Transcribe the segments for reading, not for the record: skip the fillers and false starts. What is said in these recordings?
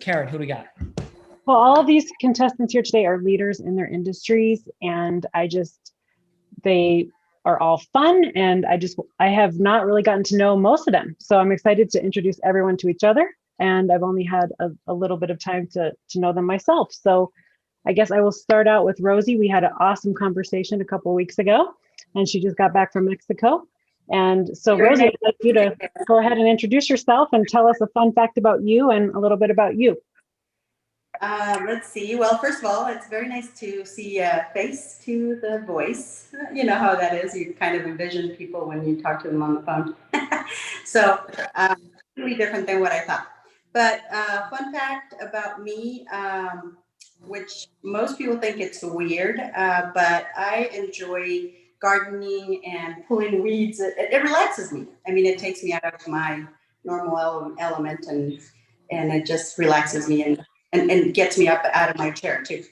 Karen, who do we got? Well, all of these contestants here today are leaders in their industries, and they are all fun, and I have not really gotten to know most of them. So I'm excited to introduce everyone to each other, and I've only had a little bit of time to know them myself. So I guess I will start out with Rosie. We had an awesome conversation a couple of weeks ago, and she just got back from Mexico. And so Rosie, I'd like you to go ahead and introduce yourself and tell us a fun fact about you and a little bit about you. Let's see. Well, first of all, it's very nice to see a face to the voice. You know how that is. You kind of envision people when you talk to them on the phone. So, really different than what I thought. But fun fact about me, which most people think it's weird, but I enjoy gardening and pulling weeds. It relaxes me. I mean, it takes me out of my normal element, and it just relaxes me and gets me up out of my chair too.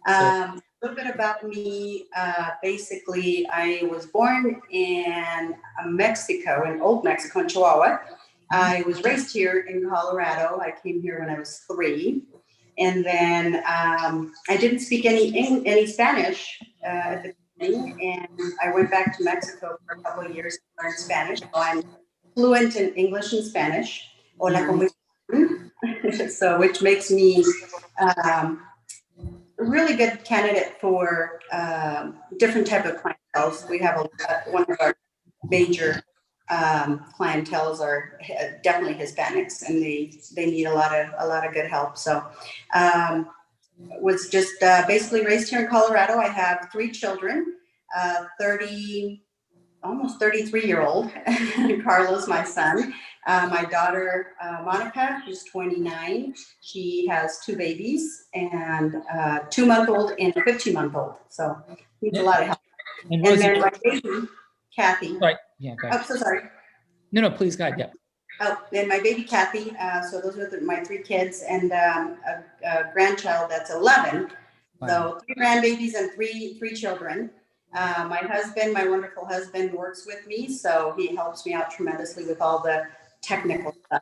A little bit about me. Basically, I was born in Mexico, in Old Mexico, in Chihuahua. I was raised here in Colorado. I came here when I was 3. And then I didn't speak any Spanish at the beginning. And I went back to Mexico for a couple of years to learn Spanish. So I'm fluent in English and Spanish. Hola, ¿cómo estás? So, which makes me a really good candidate for different type of clientele. We have one of our major clientels are definitely Hispanics, and they need a lot of good help. So, was just basically raised here in Colorado. I have 3 children, 30. Almost 33-year-old Carlos, my son. My daughter, Monica, she's 29. She has 2 babies, and 2-month-old and a 15-month-old. So needs a lot of help. And then my baby, Kathy. Right. Yeah. Go ahead. Oh, so sorry. No, please go ahead. Yeah. Oh, then my baby, Kathy. So those are my 3 kids, and a grandchild that's 11. Wow. So 3 grandbabies and three children. My husband, my wonderful husband, works with me, so he helps me out tremendously with all the technical stuff.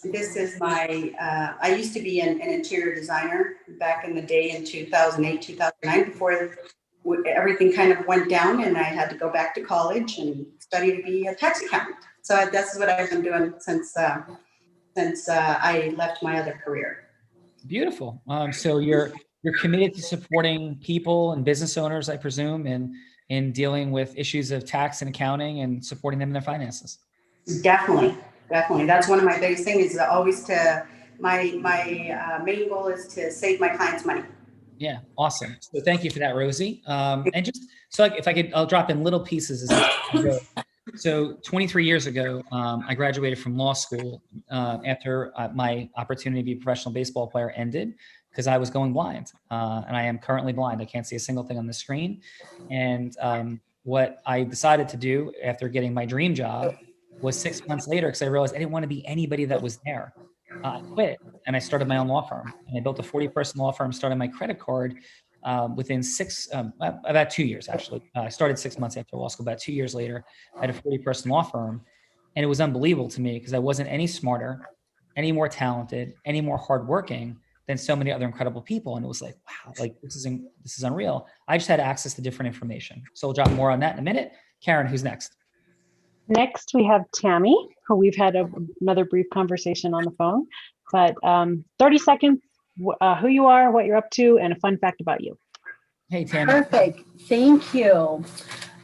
This is I used to be an interior designer back in the day in 2008, 2009, before everything kind of went down and I had to go back to college and study to be a tax accountant. So that's what I've been doing since I left my other career. Beautiful. So you're committed to supporting people and business owners, I presume, in dealing with issues of tax and accounting and supporting them in their finances. Definitely. That's one of my biggest things. Is always my main goal is to save my clients money. Yeah, awesome. So thank you for that, Rosie. And just so if I could, I'll drop in little pieces as I go. So 23 years ago, I graduated from law school after my opportunity to be a professional baseball player ended, because I was going blind, and I am currently blind. I can't see a single thing on the screen. And what I decided to do after getting my dream job was 6 months later, because I realized I didn't want to be anybody that was there. I quit and I started my own law firm, and I built a 40-person law firm, started my credit card within about 2 years, actually. I started 6 months after law school. About 2 years later, I had a 40-person law firm, and it was unbelievable to me because I wasn't any smarter, any more talented, any more hardworking than so many other incredible people. And it was like, wow, like this is unreal. I just had access to different information. So we'll drop more on that in a minute. Karen, who's next? Next, we have Tammy, who we've had another brief conversation on the phone, but 30 seconds, who you are, what you're up to, and a fun fact about you. Hey, Tammy. Perfect. Thank you.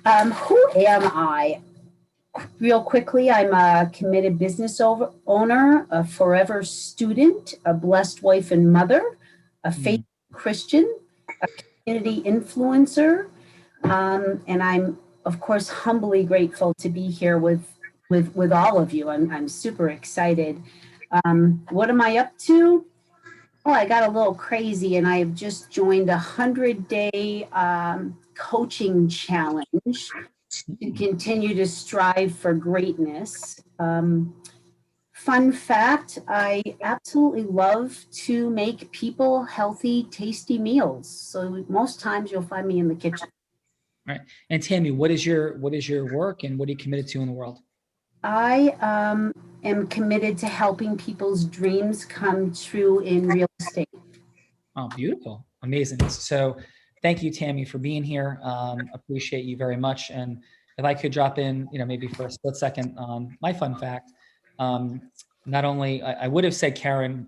Who am I? Real quickly, I'm a committed business owner, a forever student, a blessed wife and mother, a faithful Christian, a community influencer, and I'm, of course, humbly grateful to be here with all of you. I'm super excited. What am I up to? Oh, I got a little crazy, and I have just joined a 100-day coaching challenge to continue to strive for greatness. Fun fact, I absolutely love to make people healthy, tasty meals. So most times you'll find me in the kitchen. Right. And Tammy, what is your work and what are you committed to in the world? I am committed to helping people's dreams come true in real estate. Oh, beautiful. Amazing. So thank you, Tammy, for being here. Appreciate you very much. And if I could drop in, maybe for a split second on my fun fact, not only, I would have said, Karen,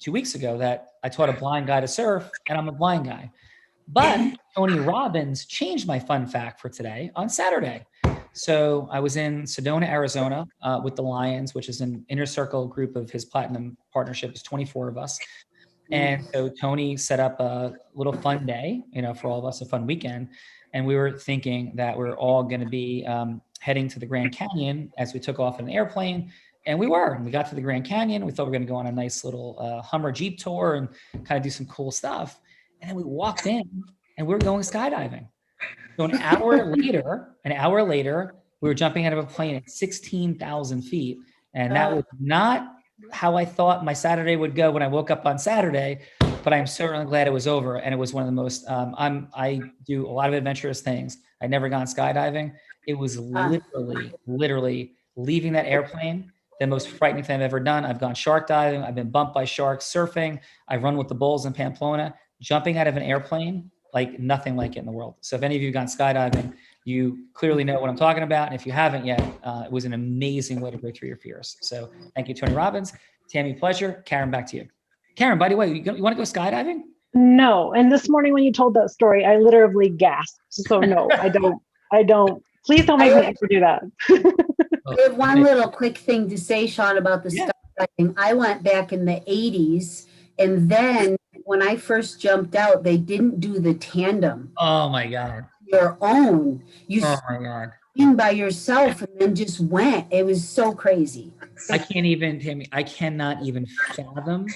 2 weeks ago that I taught a blind guy to surf, and I'm a blind guy. But Tony Robbins changed my fun fact for today on Saturday. So I was in Sedona, Arizona, with the Lions, which is an inner circle group of his platinum partnership. It's 24 of us. And so Tony set up a little fun day, for all of us, a fun weekend. And we were thinking that we're all going to be heading to the Grand Canyon as we took off in an airplane. And we were. And we got to the Grand Canyon. We thought we were going to go on a nice little Hummer Jeep tour and kind of do some cool stuff. And then we walked in and we were going skydiving. So an hour later, we were jumping out of a plane at 16,000 feet. And that was not how I thought my Saturday would go when I woke up on Saturday, but I'm certainly glad it was over. And it was one of the most, I do a lot of adventurous things. I'd never gone skydiving. It was literally leaving that airplane, the most frightening thing I've ever done. I've gone shark diving. I've been bumped by sharks, surfing. I've run with the bulls in Pamplona. Jumping out of an airplane, like nothing like it in the world. So if any of you have gone skydiving, you clearly know what I'm talking about. And if you haven't yet, it was an amazing way to break through your fears. So thank you, Tony Robbins. Tammy, pleasure. Karen, back to you. Karen, by the way, you want to go skydiving? No. And this morning when you told that story, I literally gasped. So no, I don't. Please don't make me ever do that. I have one little quick thing to say, Sean, about the skydiving. I went back in the 80s, and then when I first jumped out, they didn't do the tandem. Oh my God. Your own. Oh my God. By yourself and then just went. It was so crazy. I cannot even fathom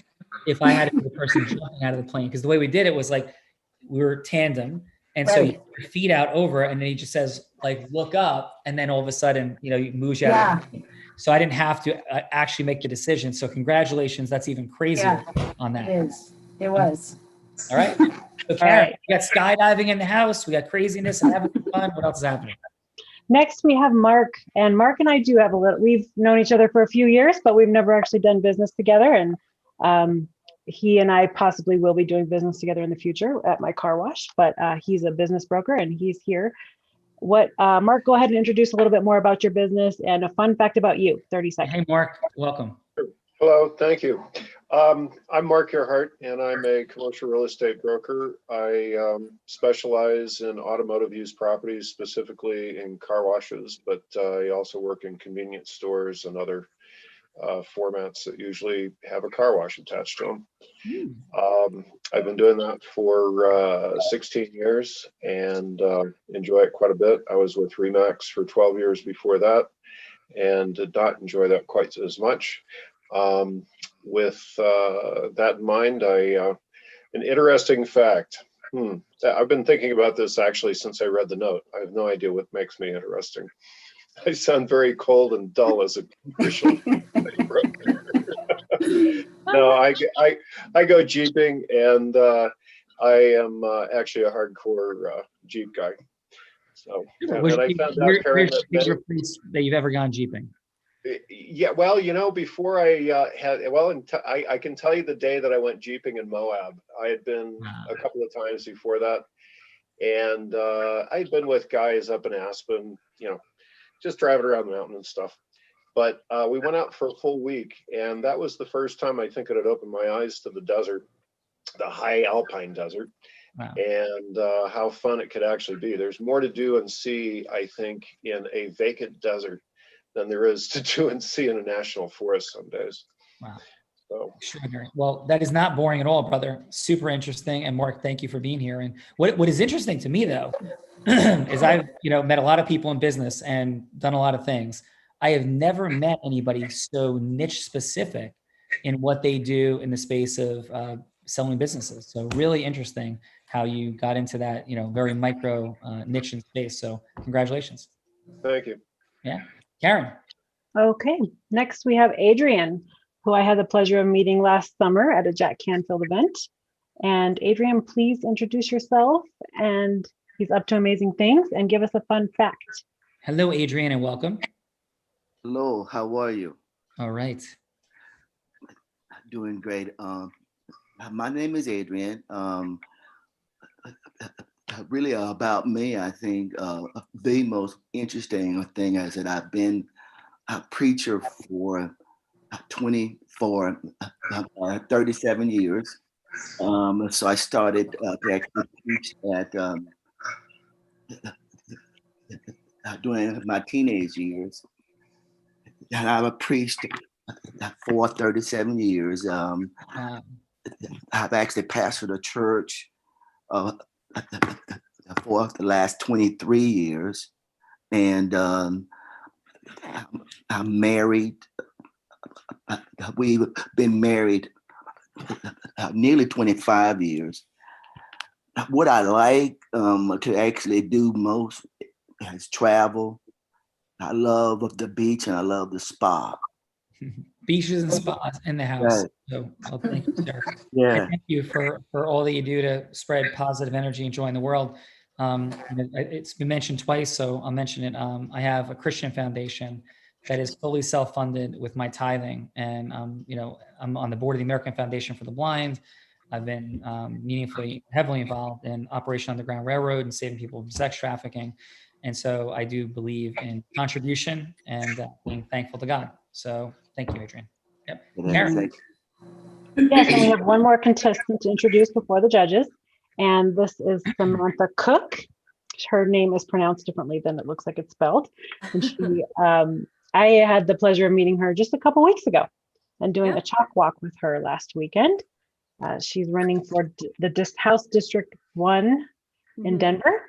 if I had to be the person jumping out of the plane, because the way we did it was like we were tandem. And so you put your feet out over, and then he just says, like, look up. And then all of a sudden, he moves you out. Yeah. So I didn't have to actually make the decision. So congratulations. That's even crazier on that. It was. All right. So Karen, we got skydiving in the house. We got craziness and having fun. What else is happening? Next, we have Mark. And Mark and I do have we've known each other for a few years, but we've never actually done business together. And he and I possibly will be doing business together in the future at my car wash, but he's a business broker and he's here. Mark, go ahead and introduce a little bit more about your business and a fun fact about you. 30 seconds. Hey, Mark, welcome. Hello, thank you. I'm Mark Earhart, and I'm a commercial real estate broker. I specialize in automotive use properties, specifically in car washes, but I also work in convenience stores and other formats that usually have a car wash attached to them. I've been doing that for 16 years and enjoy it quite a bit. I was with Remax for 12 years before that and did not enjoy that quite as much. With that in mind, an interesting fact. I've been thinking about this actually since I read the note. I have no idea what makes me interesting. I sound very cold and dull as a commercial. No, I go Jeeping, and I am actually a hardcore Jeep guy. So, and I found out favorite place that you've ever gone Jeeping? Yeah, well, before I I can tell you the day that I went Jeeping in Moab. I had been a couple of times before that, and I'd been with guys up in Aspen, just driving around the mountain and stuff. But we went out for a full week, and that was the first time I think it had opened my eyes to the desert, the high alpine desert, and how fun it could actually be. There's more to do and see, I think, in a vacant desert than there is to do and see in a national forest some days. Wow. So extraordinary. Well, that is not boring at all, brother. Super interesting. And Mark, thank you for being here. And what is interesting to me though, is I've, met a lot of people in business and done a lot of things. I have never met anybody so niche specific in what they do in the space of selling businesses. So really interesting how you got into that, very micro niche in space. So congratulations. Thank you. Yeah. Karen. Okay. Next, we have Adrian, who I had the pleasure of meeting last summer at a Jack Canfield event. And Adrian, please introduce yourself. And he's up to amazing things and give us a fun fact. Hello, Adrian, and welcome. Hello, how are you? All right. Doing great. My name is Adrian. Really about me, I think the most interesting thing is that I've been a preacher for 37 years. So I started to actually preach at during my teenage years, and I've preached for 37 years. I've actually pastored a church uh, for the last 23 years, and I'm married. We've been married nearly 25 years. What I like to actually do most is travel. I love the beach and I love the spa. Beaches and spas in the house. Right. So, well, thank you, sir. I Yeah. thank you for all that you do to spread positive energy and joy in the world. It's been mentioned twice, so I'll mention it. I have a Christian foundation that is fully self-funded with my tithing, and I'm on the board of the American Foundation for the Blind. I've been meaningfully, heavily involved in Operation Underground Railroad and saving people from sex trafficking, and so I do believe in contribution and being thankful to God. So thank you, Adrian. Yep. Karen. Yes, and we have one more contestant to introduce before the judges, and this is Samantha Cook. Her name is pronounced differently than it looks like it's spelled. And she, I had the pleasure of meeting her just a couple weeks ago and doing a chalk walk with her last weekend. She's running for the House District 1 in Denver.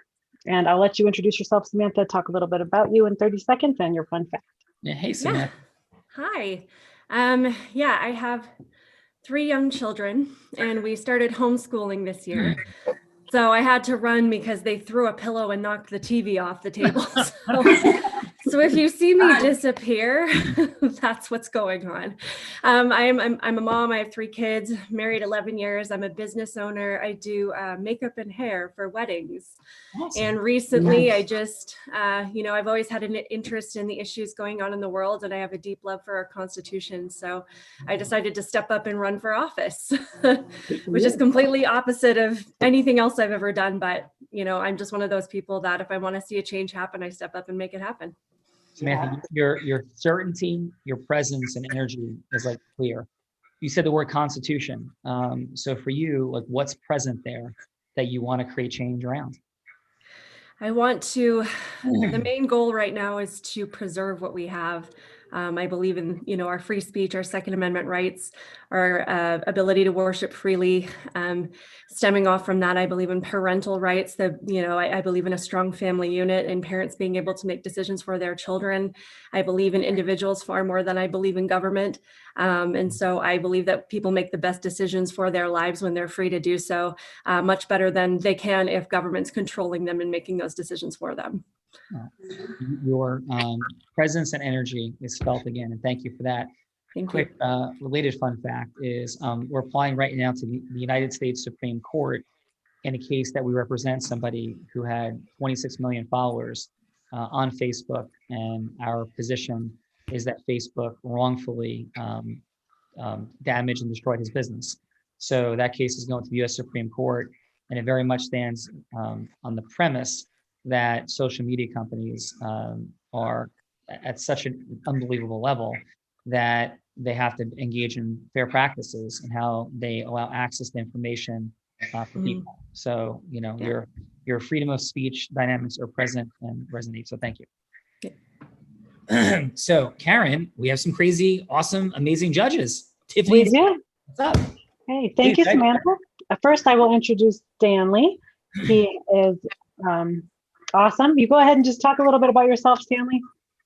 And I'll let you introduce yourself, Samantha, talk a little bit about you in 30 seconds and your fun fact. Yeah, hey, Samantha. Hi. I have 3 young children and we started homeschooling this year. So I had to run because they threw a pillow and knocked the TV off the table. So if you see me disappear, that's what's going on. I'm a mom. I have 3 kids, married 11 years. I'm a business owner. I do makeup and hair for weddings. Awesome. And recently I just, I've always had an interest in the issues going on in the world, and I have a deep love for our Constitution. So I decided to step up and run for office, which is completely opposite of anything else I've ever done. But, I'm just one of those people that if I want to see a change happen, I step up and make it happen. Samantha, your certainty, your presence and energy is like clear. You said the word Constitution. So for you, like what's present there that you want to create change around? I want to, the main goal right now is to preserve what we have. I believe in, our free speech, our Second Amendment rights, our ability to worship freely. Stemming off from that, I believe in parental rights. I believe in a strong family unit and parents being able to make decisions for their children. I believe in individuals far more than I believe in government. And so I believe that people make the best decisions for their lives when they're free to do so, much better than they can if government's controlling them and making those decisions for them. Your presence and energy is felt again, and thank you for that. Quick related fun fact is we're applying right now to the United States Supreme Court in a case that we represent somebody who had 26 million followers on Facebook, and our position is that Facebook wrongfully damaged and destroyed his business. So that case is going to the U.S. Supreme Court, and it very much stands on the premise that social media companies are at such an unbelievable level that they have to engage in fair practices and how they allow access to information for people. So, your freedom of speech dynamics are present and resonate. So thank you. So Karen, we have some crazy, awesome, amazing judges. Tiffany, We do. what's up? Hey, thank you, Samantha. First, I will introduce Stanley. He is awesome. You go ahead and just talk a little bit about yourself, Stanley.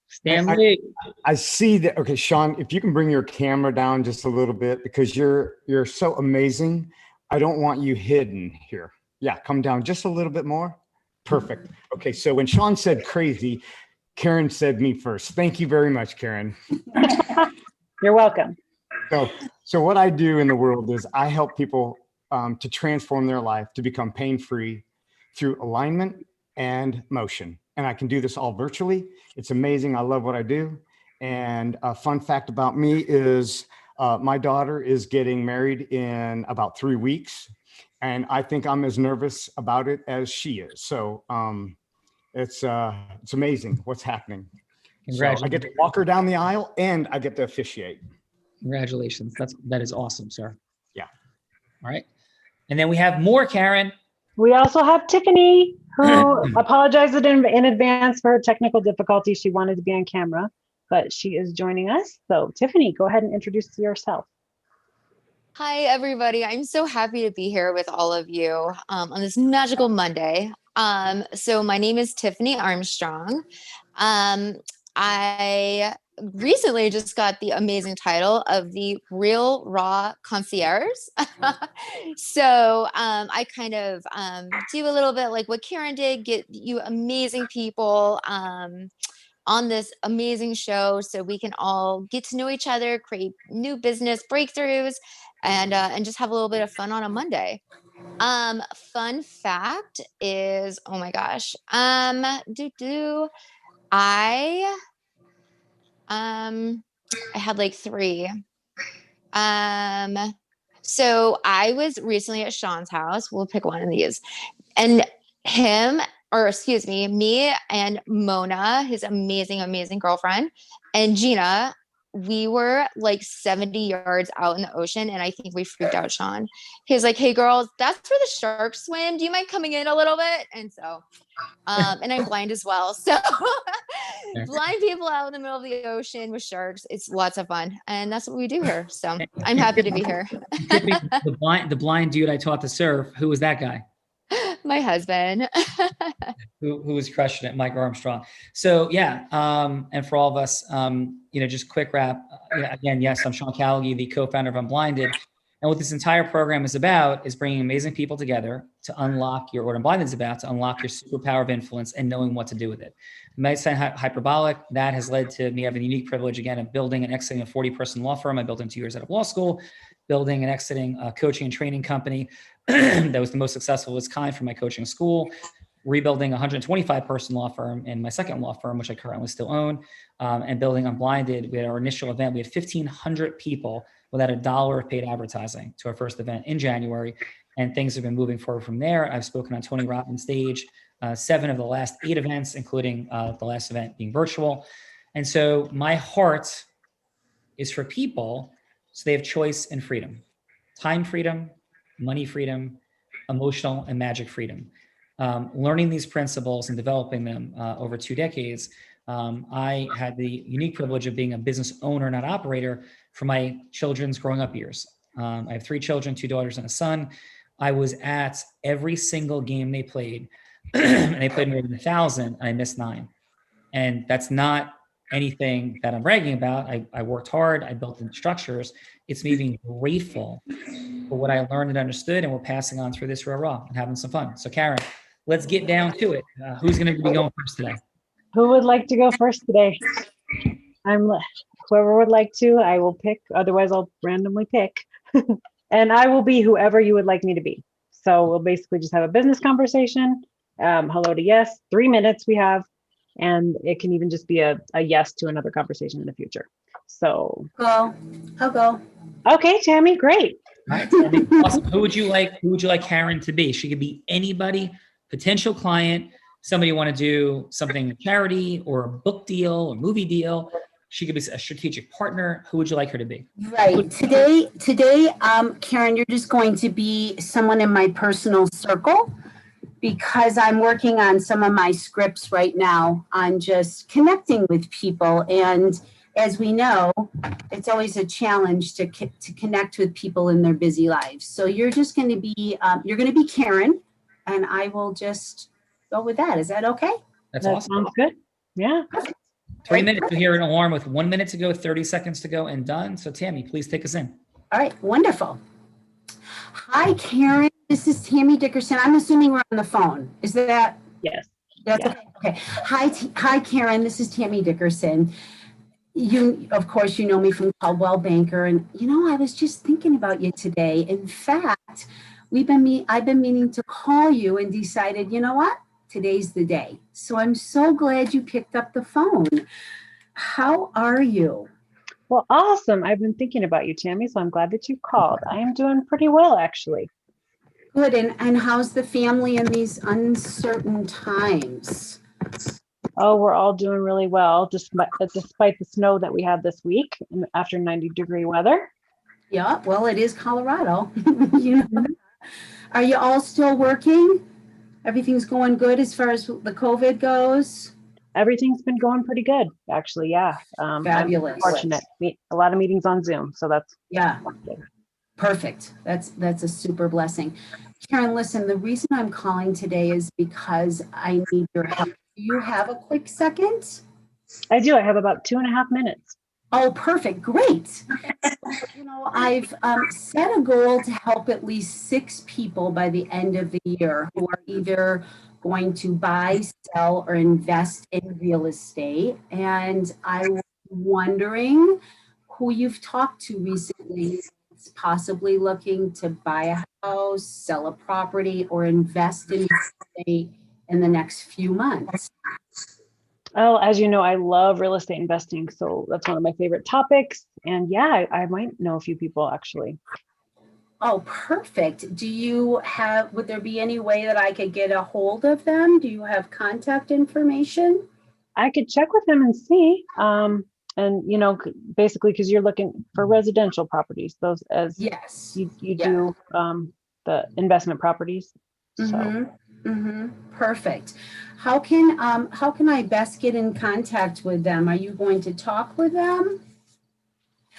Stanley. I see that. Okay, Sean, if you can bring your camera down just a little bit, because you're so amazing. I don't want you hidden here. Yeah, come down just a little bit more. Perfect. Okay, so when Sean said crazy, Karen said me first. Thank you very much, Karen. You're welcome. So what I do in the world is I help people to transform their life, to become pain-free through alignment and motion. And I can do this all virtually. It's amazing. I love what I do. And a fun fact about me is my daughter is getting married in about 3 weeks. And I think I'm as nervous about it as she is. So it's amazing what's happening. So I get to walk her down the aisle and I get to officiate. Congratulations. That is awesome, sir. Yeah. All right. And then we have more Karen. We also have Tiffany, who apologized in advance for her technical difficulties. She wanted to be on camera, but she is joining us. So Tiffany, go ahead and introduce yourself. Hi, everybody. I'm so happy to be here with all of you on this magical Monday. So my name is Tiffany Armstrong. I recently just got the amazing title of the Real Raw Concierge. So I kind of do a little bit like what Karen did, get you amazing people on this amazing show so we can all get to know each other, create new business breakthroughs, and just have a little bit of fun on a Monday. Fun fact is, oh my gosh, I had like 3. So I was recently at Sean's house. We'll pick one of these, and me and Mona, his amazing girlfriend, and Gina, we were like 70 yards out in the ocean, and I think we freaked out Sean. He was like, "Hey girls, that's where the sharks swim. Do you mind coming in a little bit?" And so, and I'm blind as well. So blind people out in the middle of the ocean with sharks, it's lots of fun. And that's what we do here. So I'm happy to be here. The blind dude I taught to surf, who was that guy? My husband. who was crushing it, Mike Armstrong. So yeah, and for all of us, just quick wrap. Again, yes, I'm Sean Callaghy, the co-founder of Unblinded. And what this entire program is about is bringing amazing people together to unlock what Unblinded is about, to unlock your superpower of influence and knowing what to do with it. It might sound hyperbolic. That has led to me having the unique privilege, again, of building and exiting a 40-person law firm. I built in 2 years out of law school, building and exiting a coaching and training company that was the most successful of its kind for my coaching school, rebuilding a 125-person law firm in my second law firm, which I currently still own, and building Unblinded. We had our initial event. We had 1,500 people without $1 of paid advertising to our first event in January. And things have been moving forward from there. I've spoken on Tony Robbins' stage, 7 of the last 8 events, including the last event being virtual. And so my heart is for people so they have choice and freedom, time freedom, money freedom, emotional and magic freedom. Learning these principles and developing them over 2 decades, I had the unique privilege of being a business owner, not operator, for my children's growing up years. I have 3 children, 2 daughters and a son. I was at every single game they played, and they played more than 1,000, and I missed 9. And that's not anything that I'm bragging about. I worked hard, I built the structures. It's me being grateful for what I learned and understood, and we're passing on through this raw and having some fun. So Karen, let's get down to it. Who's going to be going first today? Who would like to go first today? Whoever would like to, I will pick. Otherwise, I'll randomly pick. And I will be whoever you would like me to be. So we'll basically just have a business conversation. Hello to yes, 3 minutes we have. And it can even just be a yes to another conversation in the future. So I'll go. Okay, Tammy, great. All right, awesome. Who would you like Karen to be? She could be anybody, potential client, somebody you want to do something charity or a book deal or movie deal. She could be a strategic partner. Who would you like her to be? Right. Today, Karen, you're just going to be someone in my personal circle because I'm working on some of my scripts right now on just connecting with people. And as we know, it's always a challenge to connect with people in their busy lives. So you're just going to be, Karen, and I will just go with that. Is that okay? That awesome. Sounds good. Yeah. 3 minutes to hear an alarm with 1 minute to go, 30 seconds to go, and done. So Tammy, please take us in. All right. Wonderful. Hi, Karen. This is Tammy Dickerson. I'm assuming we're on the phone. Is that? Yes. That's okay. Okay. Hi, Karen. This is Tammy Dickerson. Of course, you know me from Caldwell Banker. And, I was just thinking about you today. In fact, I've been meaning to call you and decided, you know what? Today's the day. So I'm so glad you picked up the phone. How are you? Well, awesome. I've been thinking about you, Tammy, so I'm glad that you called. I am doing pretty well, actually. Good. And how's the family in these uncertain times? Oh, we're all doing really well, despite the snow that we had this week after 90-degree weather. Yeah, well, it is Colorado. You know, are you all still working? Everything's going good as far as the COVID goes? Everything's been going pretty good, actually. Yeah. Fabulous. I'm fortunate. A lot of meetings on Zoom, so that's Yeah, good. perfect. That's a super blessing. Karen, listen, the reason I'm calling today is because I need your help. Do you have a quick second? I do. I have about 2.5 minutes. Oh, perfect. Great. You know, I've set a goal to help at least 6 people by the end of the year who are either going to buy, sell, or invest in real estate. And I was wondering who you've talked to recently, that's possibly looking to buy a house, sell a property, or invest in real estate in the next few months. Oh, as you know, I love real estate investing, so that's one of my favorite topics. And yeah, I might know a few people actually. Oh, perfect. Would there be any way that I could get a hold of them? Do you have contact information? I could check with them and see. And basically, because you're looking for residential properties, those as Yes. you Yeah. do the investment properties. So Perfect. How can I best get in contact with them? Are you going to talk with them?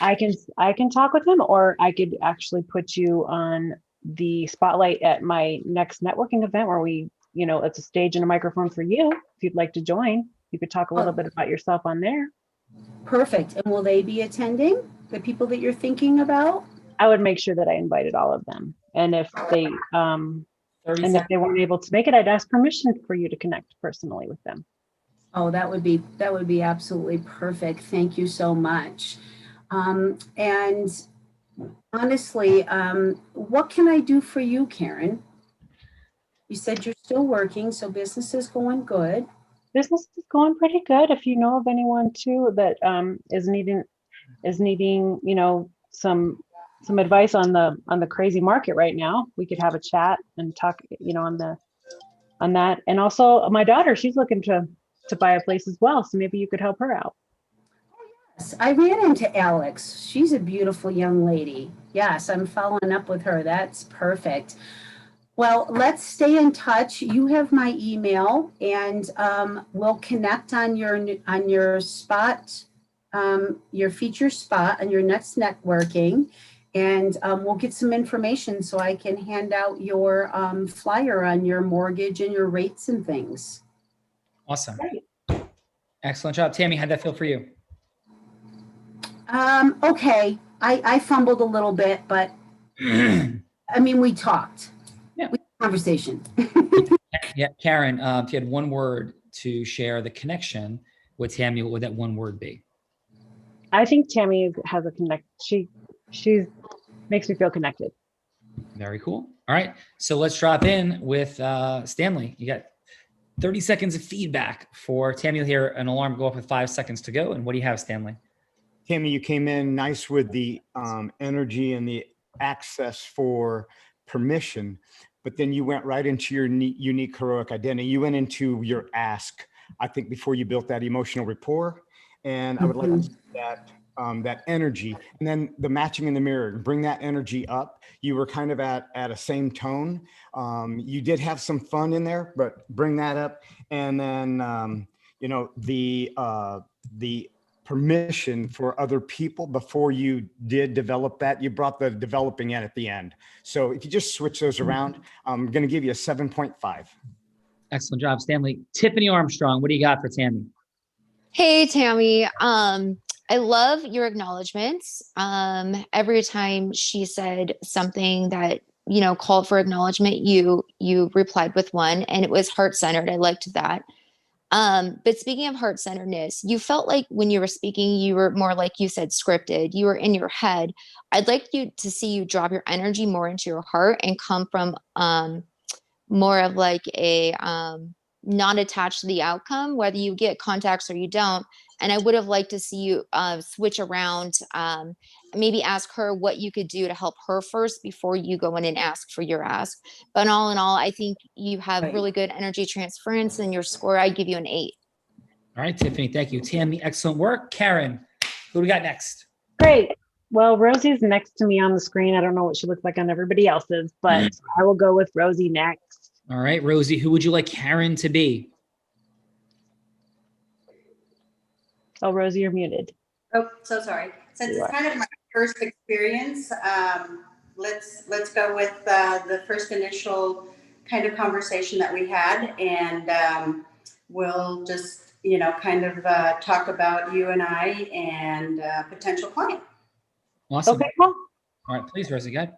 I can talk with them, or I could actually put you on the spotlight at my next networking event where it's a stage and a microphone for you. If you'd like to join, you could talk a little bit about yourself on there. Perfect. And will they be attending, the people that you're thinking about? I would make sure that I invited all of them. And if they if they weren't able to make it, I'd ask permission for you to connect personally with them. Oh, that would be absolutely perfect. Thank you so much. And honestly, what can I do for you, Karen? You said you're still working, so business is going good. Business is going pretty good. If you know of anyone too that is needing some advice on the crazy market right now, we could have a chat and talk on that. And also my daughter, she's looking to buy a place as well, so maybe you could help her out. Yes, I ran into Alex. She's a beautiful young lady. Yes, I'm following up with her. That's perfect. Well, let's stay in touch. You have my email, and we'll connect on your spot, your feature spot on your next networking, and we'll get some information so I can hand out your flyer on your mortgage and your rates and things. Awesome. Excellent job. Tammy, how'd that feel for you? Okay. I fumbled a little bit, but I mean, we talked. Yeah. We had a conversation. Yeah. Karen, if you had one word to share the connection with Tammy, what would that one word be? I think Tammy has a connect. She makes me feel connected. Very cool. All right. So let's drop in with Stanley. You got 30 seconds of feedback for Tammy. You'll hear an alarm go off with 5 seconds to go. And what do you have, Stanley? Tammy, you came in nice with the energy and the access for permission, but then you went right into your unique heroic identity. You went into your ask, I think, before you built that emotional rapport. And I would like to see that energy, and then the matching in the mirror, bring that energy up. You were kind of at a same tone. You did have some fun in there, but bring that up. And then, the permission for other people before you did develop that, you brought the developing in at the end. So if you just switch those around, I'm going to give you a 7.5. Excellent job, Stanley. Tiffany Armstrong, what do you got for Tammy? Hey, Tammy. I love your acknowledgments. Every time she said something that, called for acknowledgement, you replied with one, and it was heart-centered. I liked that. But speaking of heart-centeredness, you felt like when you were speaking, you were more, like you said, scripted. You were in your head. I'd like you to see you drop your energy more into your heart and come from more of like a not attached to the outcome, whether you get contacts or you don't. And I would have liked to see you switch around, maybe ask her what you could do to help her first before you go in and ask for your ask. But all in all, I think you have really good energy transference, and your score, I'd give you an 8. All right, Tiffany, thank you. Tammy, excellent work. Karen, who do we got next? Great. Well, Rosie's next to me on the screen. I don't know what she looks like on everybody else's, but I will go with Rosie next. All right, Rosie, who would you like Karen to be? Oh, Rosie, you're muted. Oh, so sorry. Since it's kind of my first experience, let's go with the first initial kind of conversation that we had, and we'll just kind of talk about you and I and potential client. Awesome. Okay, cool. All right, please, Rosie, go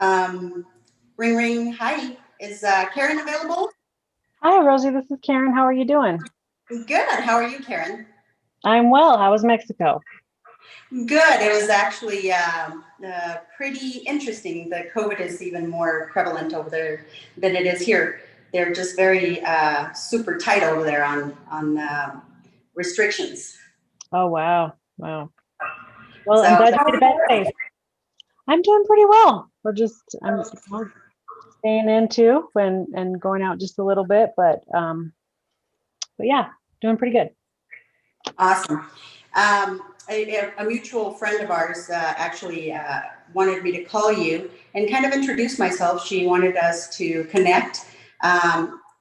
ahead. Ring, ring. Hi, is Karen available? Hi, Rosie. This is Karen. How are you doing? Good. How are you, Karen? I'm well. How was Mexico? Good. It was actually pretty interesting. The COVID is even more prevalent over there than it is here. They're just very super tight over there on restrictions. Oh, wow. Wow. Well, So, I'm glad you're back safe. I'm doing pretty well. I'm staying in too and going out just a little bit, but yeah, doing pretty good. Awesome. A mutual friend of ours actually wanted me to call you and kind of introduce myself. She wanted us to connect.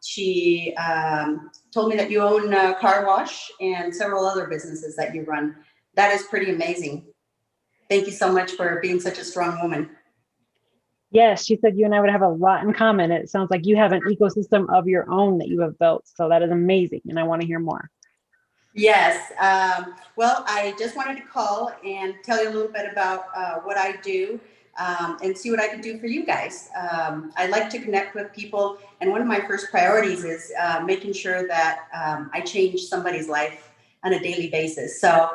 She told me that you own a car wash and several other businesses that you run. That is pretty amazing. Thank you so much for being such a strong woman. Yes, she said you and I would have a lot in common. It sounds like you have an ecosystem of your own that you have built. So that is amazing. And I want to hear more. Yes. Well, I just wanted to call and tell you a little bit about what I do and see what I can do for you guys. I like to connect with people. And one of my first priorities is making sure that I change somebody's life on a daily basis. So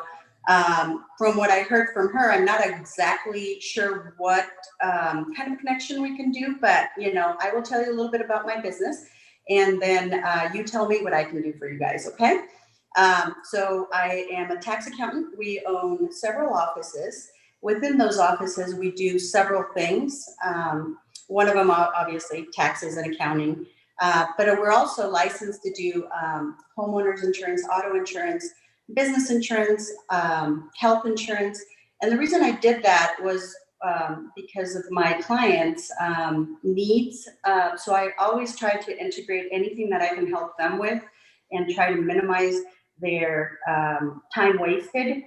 from what I heard from her, I'm not exactly sure what kind of connection we can do, but I will tell you a little bit about my business, and then you tell me what I can do for you guys, okay? So I am a tax accountant. We own several offices. Within those offices, we do several things. One of them, obviously, taxes and accounting, but we're also licensed to do homeowners insurance, auto insurance, business insurance, health insurance. And the reason I did that was because of my clients' needs. So I always try to integrate anything that I can help them with and try to minimize their time wasted.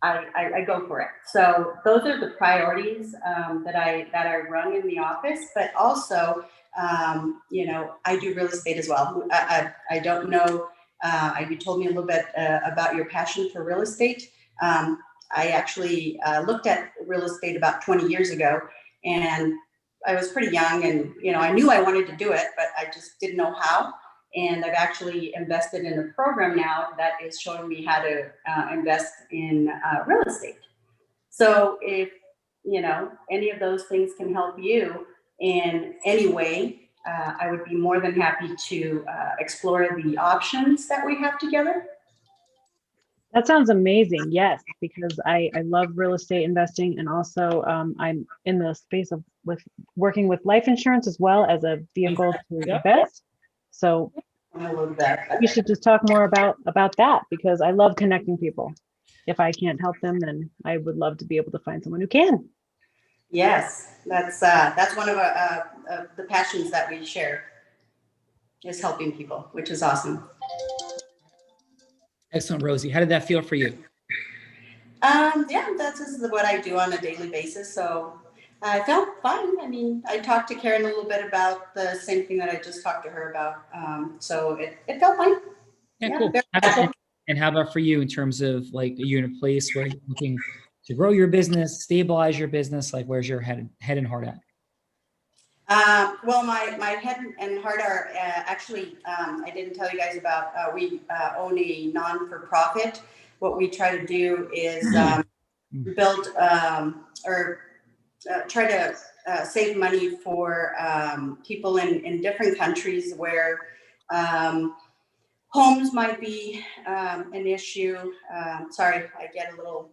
I go for it. So those are the priorities that I run in the office, but also, I do real estate as well. I don't know. You told me a little bit about your passion for real estate. I actually looked at real estate about 20 years ago, and I was pretty young, and I knew I wanted to do it, but I just didn't know how. And I've actually invested in a program now that is showing me how to invest in real estate. So if any of those things can help you in any way, I would be more than happy to explore the options that we have together. That sounds amazing. Yes, because I love real estate investing, and also I'm in the space of working with life insurance as well as a vehicle to invest. So we should just talk more about that, because I love connecting people. If I can't help them, then I would love to be able to find someone who can. Yes, that's one of the passions that we share, is helping people, which is awesome. Excellent, Rosie. How did that feel for you? Yeah, that's what I do on a daily basis. So I felt fine. I mean, I talked to Karen a little bit about the same thing that I just talked to her about. So it felt fine. Yeah, cool. And how about for you in terms of, like, are you in a place where you're looking to grow your business, stabilize your business? Like, where's your head and heart at? Well, my head and heart are actually, I didn't tell you guys about, we own a non-for-profit. What we try to do is build or try to save money for people in different countries where homes might be an issue. Sorry, I get a little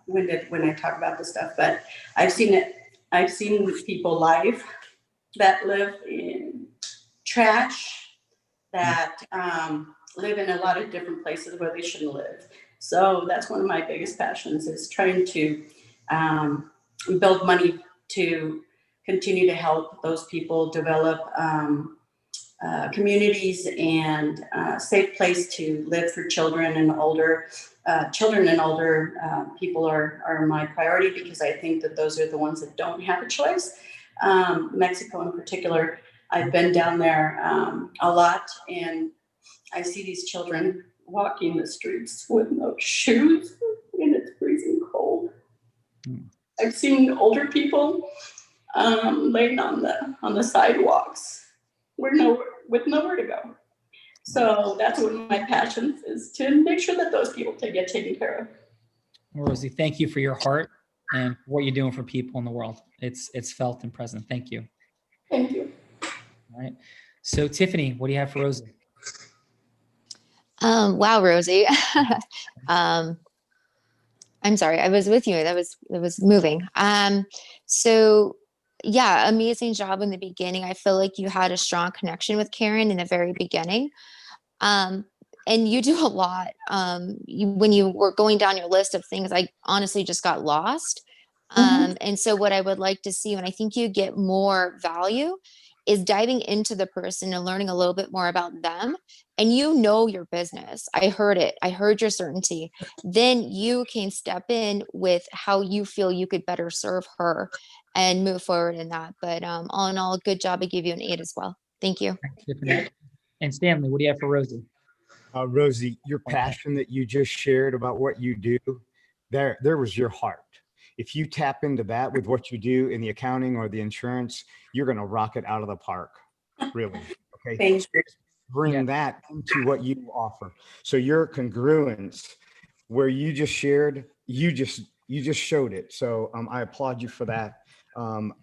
winded when I talk about this stuff, but I've seen it. I've seen people live that live in trash, that live in a lot of different places where they shouldn't live. So that's one of my biggest passions, is trying to build money to continue to help those people develop communities and a safe place to live for children and older. People are my priority, because I think that those are the ones that don't have a choice. Mexico in particular, I've been down there a lot, and I see these children walking the streets with no shoes, and it's freezing cold. I've seen older people laying on the sidewalks with nowhere to go. So that's one of my passions, is to make sure that those people get taken care of. Rosie, thank you for your heart and what you're doing for people in the world. It's felt and present. Thank you. Thank you. All right. So Tiffany, what do you have for Rosie? Wow, Rosie. I'm sorry, I was with you. That was moving. So yeah, amazing job in the beginning. I feel like you had a strong connection with Karen in the very beginning. And you do a lot. When you were going down your list of things, I honestly just got lost. And so what I would like to see, and I think you get more value, is diving into the person and learning a little bit more about them. And you know your business. I heard it. I heard your certainty. Then you can step in with how you feel you could better serve her and move forward in that. But all in all, good job. I give you an 8 as well. Thank you. Tiffany. And Stanley, what do you have for Rosie? Rosie, your passion that you just shared about what you do, there was your heart. If you tap into that with what you do in the accounting or the insurance, you're going to rock it out of the park. Really. Okay. Thank you. Bring that into what you offer. So your congruence, where you just shared, you just showed it. So I applaud you for that.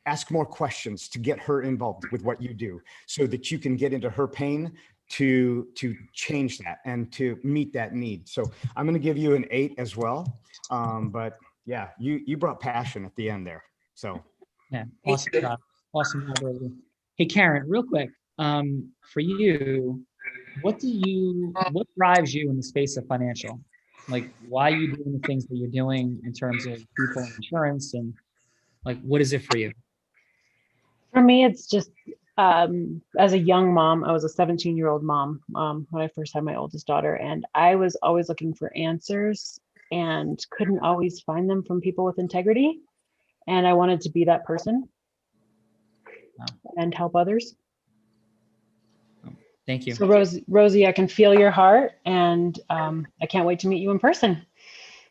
Ask more questions to get her involved with what you do, so that you can get into her pain to change that and to meet that need. So I'm going to give you an 8 as well. But yeah, you brought passion at the end there. So yeah, awesome job. Awesome job, Rosie. Hey, Karen, real quick, for you, what drives you in the space of financial? Like, why are you doing the things that you're doing in terms of people and insurance, and like, what is it for you? For me, it's just, as a young mom, I was a 17-year-old mom when I first had my oldest daughter, and I was always looking for answers and couldn't always find them from people with integrity. And I wanted to be that person and help others. Thank you. So Rosie, I can feel your heart, and I can't wait to meet you in person.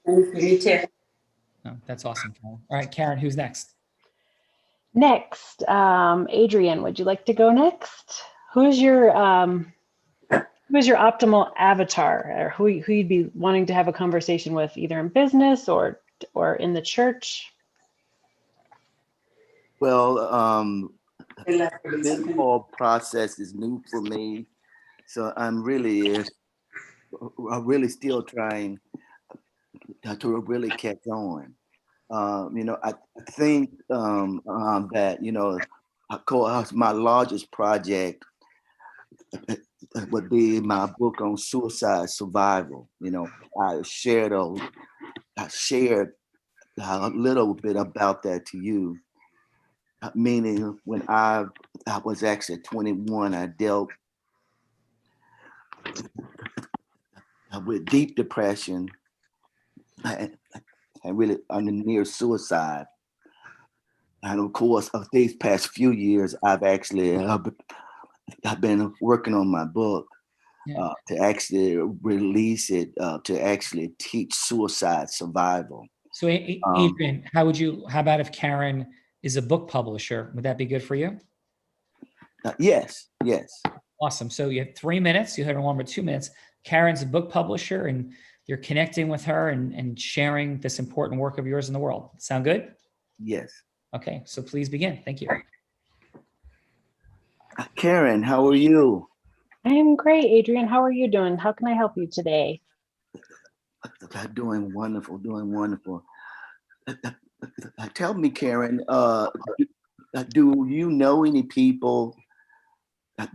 Me too. Oh, that's awesome, Karen. All right, Karen, who's next? Next, Adrian, would you like to go next? Who's your optimal avatar, or who you'd be wanting to have a conversation with, either in business or in the church? Well, this whole process is new for me, so I'm really still trying to really catch on. I think that of course, my largest project would be my book on suicide survival. I shared a little bit about that to you. Meaning, when I was actually 21, I dealt with deep depression and really under near suicide. And of course, of these past few years, I've been working on my book to actually release it, to actually teach suicide survival. So Adrian, how about if Karen is a book publisher? Would that be good for you? Yes. Awesome. So you have 3 minutes. You have one more 2 minutes. Karen's a book publisher, and you're connecting with her and sharing this important work of yours in the world. Sound good? Yes. Okay, so please begin. Thank you. Karen, how are you? I am great, Adrian. How are you doing? How can I help you today? Doing wonderful, doing wonderful. Tell me, Karen, do you know any people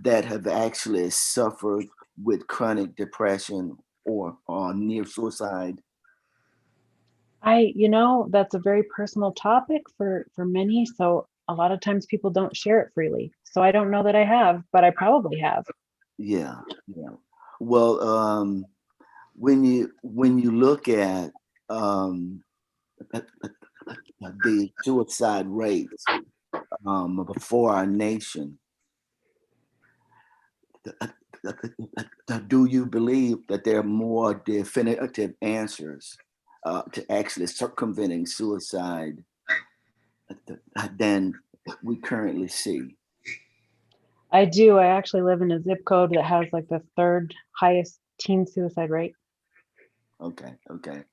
that have actually suffered with chronic depression or near suicide? That's a very personal topic for many. So a lot of times people don't share it freely. So I don't know that I have, but I probably have. Yeah, yeah. Well, when you look at the suicide rates before our nation, do you believe that there are more definitive answers to actually circumventing suicide than we currently see? I do. I actually live in a zip code that has like the third highest teen suicide rate. Okay, okay.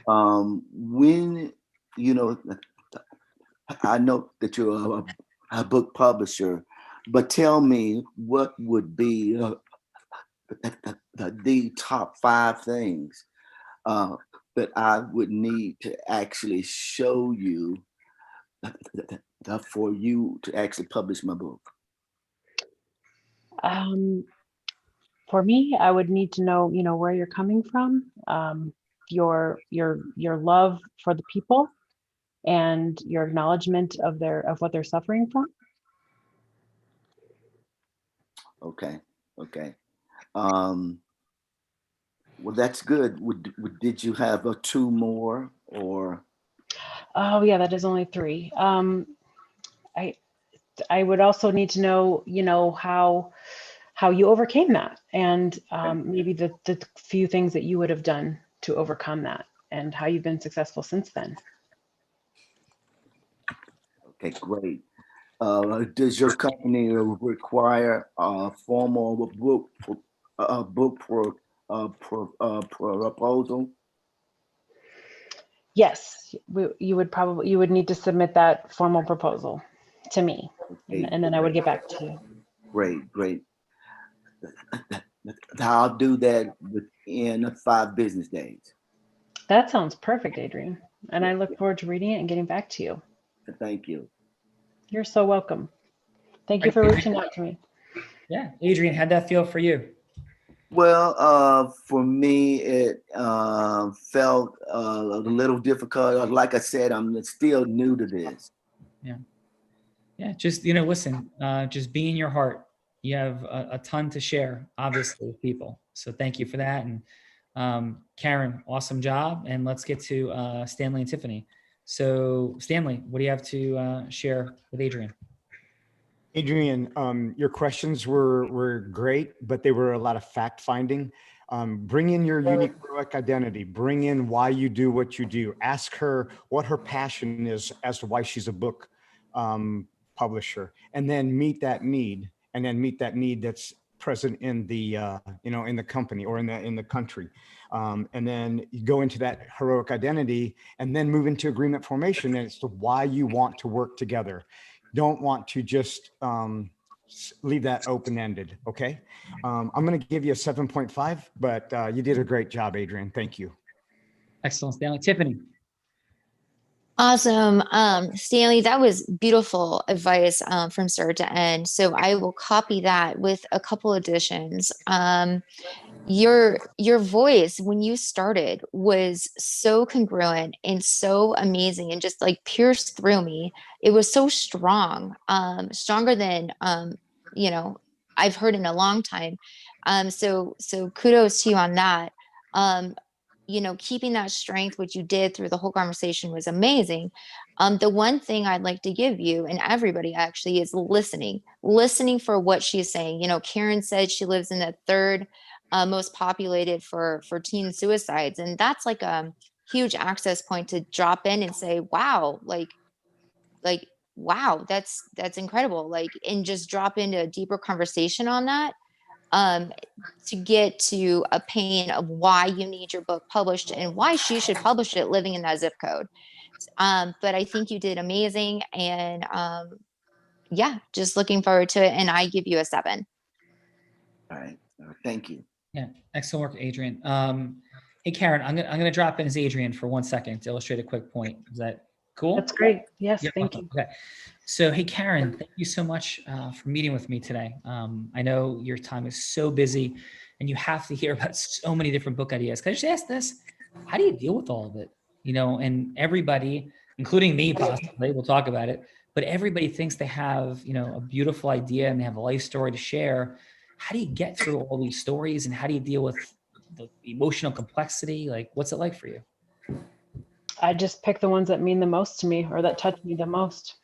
When, you know, I know that you're a book publisher, but tell me what would be the top 5 things that I would need to actually show you for you to actually publish my book. Um, for me, I would need to know, where you're coming from, your love for the people, and your acknowledgement of what they're suffering from. Okay, okay. Well, that's good. Did you have 2 more or? Oh yeah, that is only 3. I I would also need to know, how you overcame that, and maybe the few things that you would have done to overcome that, and how you've been successful since then. Okay, great. Does your company require a formal proposal? Yes, you would need to submit that formal proposal to me, Okay, and then I would get back to you. great, great. I'll do that within 5 business days. That sounds perfect, Adrian. And I look forward to reading it and getting back to you. Thank you. You're so welcome. Thank you for reaching out to me. Yeah, Adrian, how'd that feel for you? Well, for me, it felt a little difficult. Like I said, I'm still new to this. Yeah. Yeah, just, listen, just be in your heart. You have a ton to share, obviously, with people. So thank you for that. And Karen, awesome job. And let's get to Stanley and Tiffany. So Stanley, what do you have to share with Adrian? Adrian, your questions were great, but they were a lot of fact finding. Bring in your unique heroic identity. Bring in why you do what you do. Ask her what her passion is as to why she's a book publisher, and then meet that need, that's present in the in the company or in the country, and then you go into that heroic identity, and then move into agreement formation as to why you want to work together. Don't want to just leave that open-ended. Okay. I'm going to give you a 7.5, but you did a great job, Adrian. Thank you. Excellent, Stanley. Tiffany. Awesome. Stanley, that was beautiful advice from start to end. So I will copy that with a couple additions. Your voice when you started was so congruent and so amazing and just like pierced through me. It was so strong, stronger than I've heard in a long time. So kudos to you on that. Keeping that strength, which you did through the whole conversation, was amazing. The one thing I'd like to give you and everybody actually is listening for what she's saying. Karen said she lives in the third most populated for teen suicides. And that's like a huge access point to drop in and say, wow, wow, that's incredible. And just drop into a deeper conversation on that. To get to a pain of why you need your book published and why she should publish it living in that zip code. But I think you did amazing. And yeah, just looking forward to it. And I give you a 7. All right. Thank you. Yeah, excellent work, Adrian. Hey, Karen, I'm gonna drop in as Adrian for 1 second to illustrate a quick point. Is that cool? That's great. Yes, Yeah, thank awesome. you. Okay. So, hey, Karen, thank you so much for meeting with me today. I know your time is so busy and you have to hear about so many different book ideas. Can I just ask this? How do you deal with all of it? You know, and everybody, including me possibly, we'll talk about it, but everybody thinks they have, you know, a beautiful idea and they have a life story to share. How do you get through all these stories and how do you deal with the emotional complexity? Like, what's it like for you? I just pick the ones that mean the most to me or that touch me the most.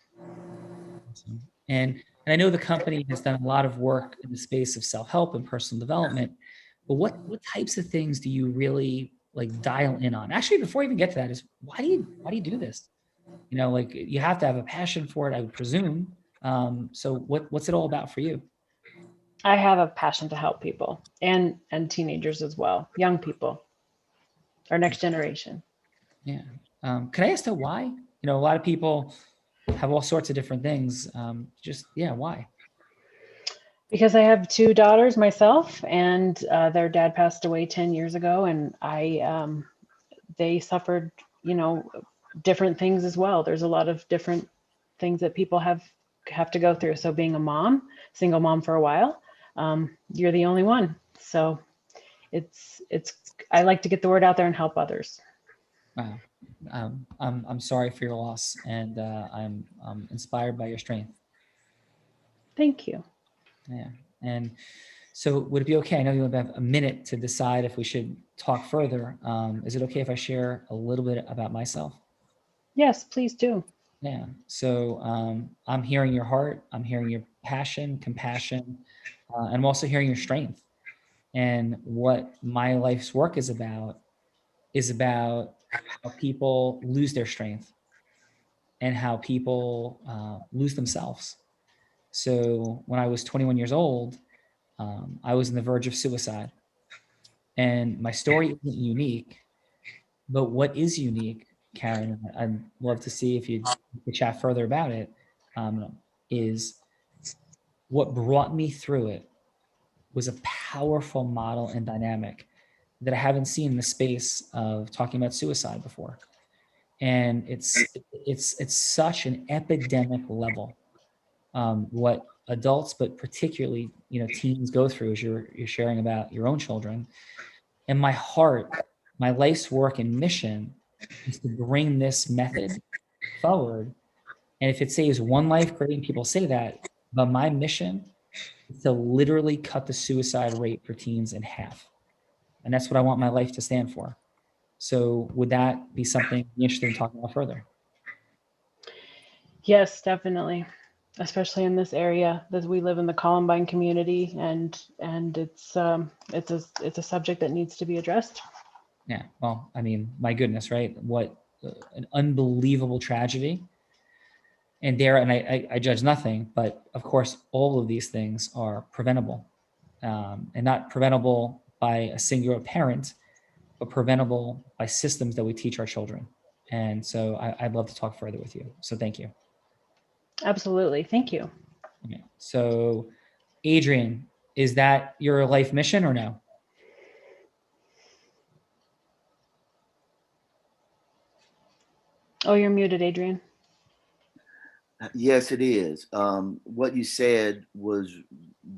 Awesome. And I know the company has done a lot of work in the space of self-help and personal development, but what types of things do you really like dial in on? Actually, before I even get to that, is why do you do this? You know, like you have to have a passion for it, I would presume. So what's it all about for you? I have a passion to help people and teenagers as well, young people, our next generation. Yeah. Can I ask though why? You know, a lot of people have all sorts of different things. Yeah, why? Because I have 2 daughters myself, and their dad passed away 10 years ago, and they suffered, you know, different things as well. There's a lot of different things that people have to go through. So being a mom, single mom for a while, you're the only one. So it's I like to get the word out there and help others. Wow. I'm sorry for your loss, and I'm inspired by your strength. Thank you. Yeah. And so would it be okay? I know you have a minute to decide if we should talk further. Is it okay if I share a little bit about myself? Yes, please do. Yeah. So I'm hearing your heart. I'm hearing your passion, compassion, and I'm also hearing your strength. And what my life's work is about how people lose their strength and how people lose themselves. So when I was 21 years old, I was on the verge of suicide. And my story isn't unique, but what is unique, Karen, I'd love to see if you could chat further about it, is what brought me through it was a powerful model and dynamic that I haven't seen in the space of talking about suicide before. And it's such an epidemic level. What adults, but particularly, you know, teens go through as you're sharing about your own children. And my heart, my life's work and mission is to bring this method forward. And if it saves one life, great, and people say that, but my mission is to literally cut the suicide rate for teens in half. And that's what I want my life to stand for. So would that be something you're interested in talking about further? Yes, definitely. Especially in this area that we live in, the Columbine community, and it's a subject that needs to be addressed. Yeah. Well, I mean, my goodness, right? What an unbelievable tragedy. And I judge nothing, but of course, all of these things are preventable, and not preventable by a singular parent, but preventable by systems that we teach our children. And so I'd love to talk further with you. So thank you. Absolutely. Thank you. Okay. So Adrian, is that your life mission or no? Oh, you're muted, Adrian. Yes, it is. What you said was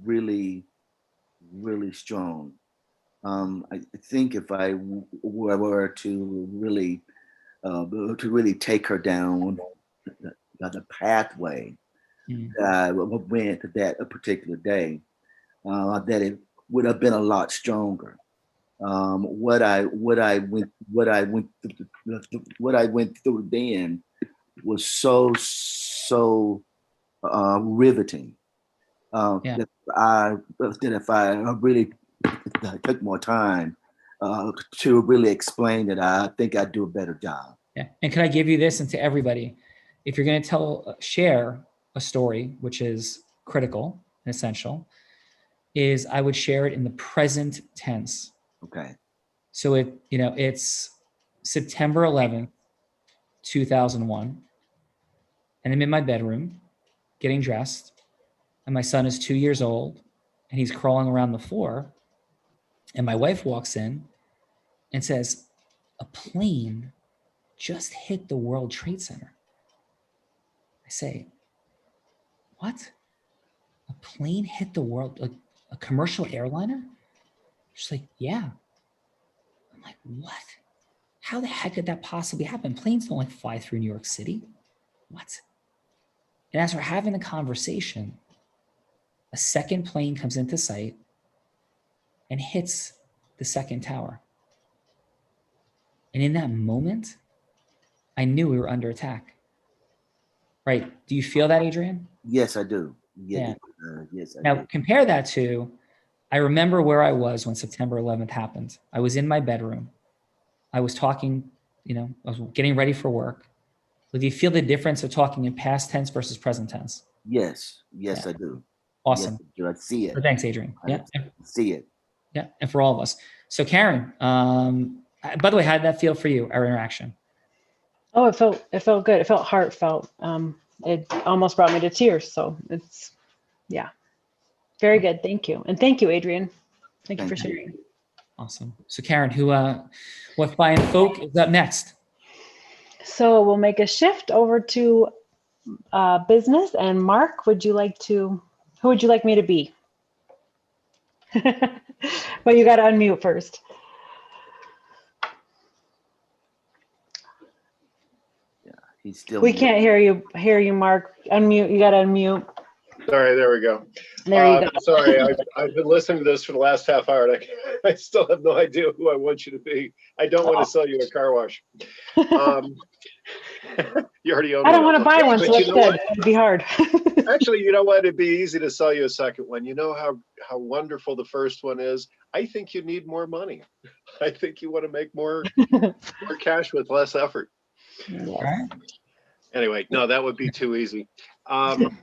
really, really strong. I think if I were to really take her down the pathway that I went that particular day, that it would have been a lot stronger. What I went through then was so riveting. Yeah. That if I really took more time to really explain it, I think I'd do a better job. Yeah. And can I give you this, and to everybody, if you're going to share a story, which is critical and essential, is I would share it in the present tense. Okay. So it's September 11th, 2001, and I'm in my bedroom getting dressed, and my son is 2 years old, and he's crawling around the floor, and my wife walks in and says, "A plane just hit the World Trade Center." I say, "What? A plane hit the world, like a commercial airliner?" She's like, "Yeah." I'm like, "What? How the heck did that possibly happen? Planes don't like fly through New York City. What?" And as we're having the conversation, a second plane comes into sight and hits the second tower. And in that moment, I knew we were under attack. Right? Do you feel that, Adrian? Yes, I do. Yeah. Yes, I Now do. compare that to, I remember where I was when September 11th happened. I was in my bedroom. I was talking, I was getting ready for work. So do you feel the difference of talking in past tense versus present tense? Yes, Yeah. I do. Awesome. Yes, I see it. So thanks, Adrian. Yeah. See it. Yeah. And for all of us. So Karen, by the way, how did that feel for you, our interaction? Oh, it felt good. It felt heartfelt. It almost brought me to tears. So it's, yeah, very good. Thank you. And thank you, Adrian. Thank you for sharing. Awesome. So Karen, what fine folk is up next? So we'll make a shift over to business. And Mark, who would you like me to be? Well, you got to unmute first. Yeah, he's still. We can't hear you, Mark. Unmute. You got to unmute. Sorry, there we go. There you go. Sorry, I've been listening to this for the last half hour, and I still have no idea who I want you to be. I don't want to sell you a car wash. You already own I don't one. want to buy one, so that's good. It'd be hard. Actually, you know what? It'd be easy to sell you a second one. You know how wonderful the first one is. I think you need more money. I think you want to make more cash with less effort. Yes. Anyway, no, that would be too easy. I'm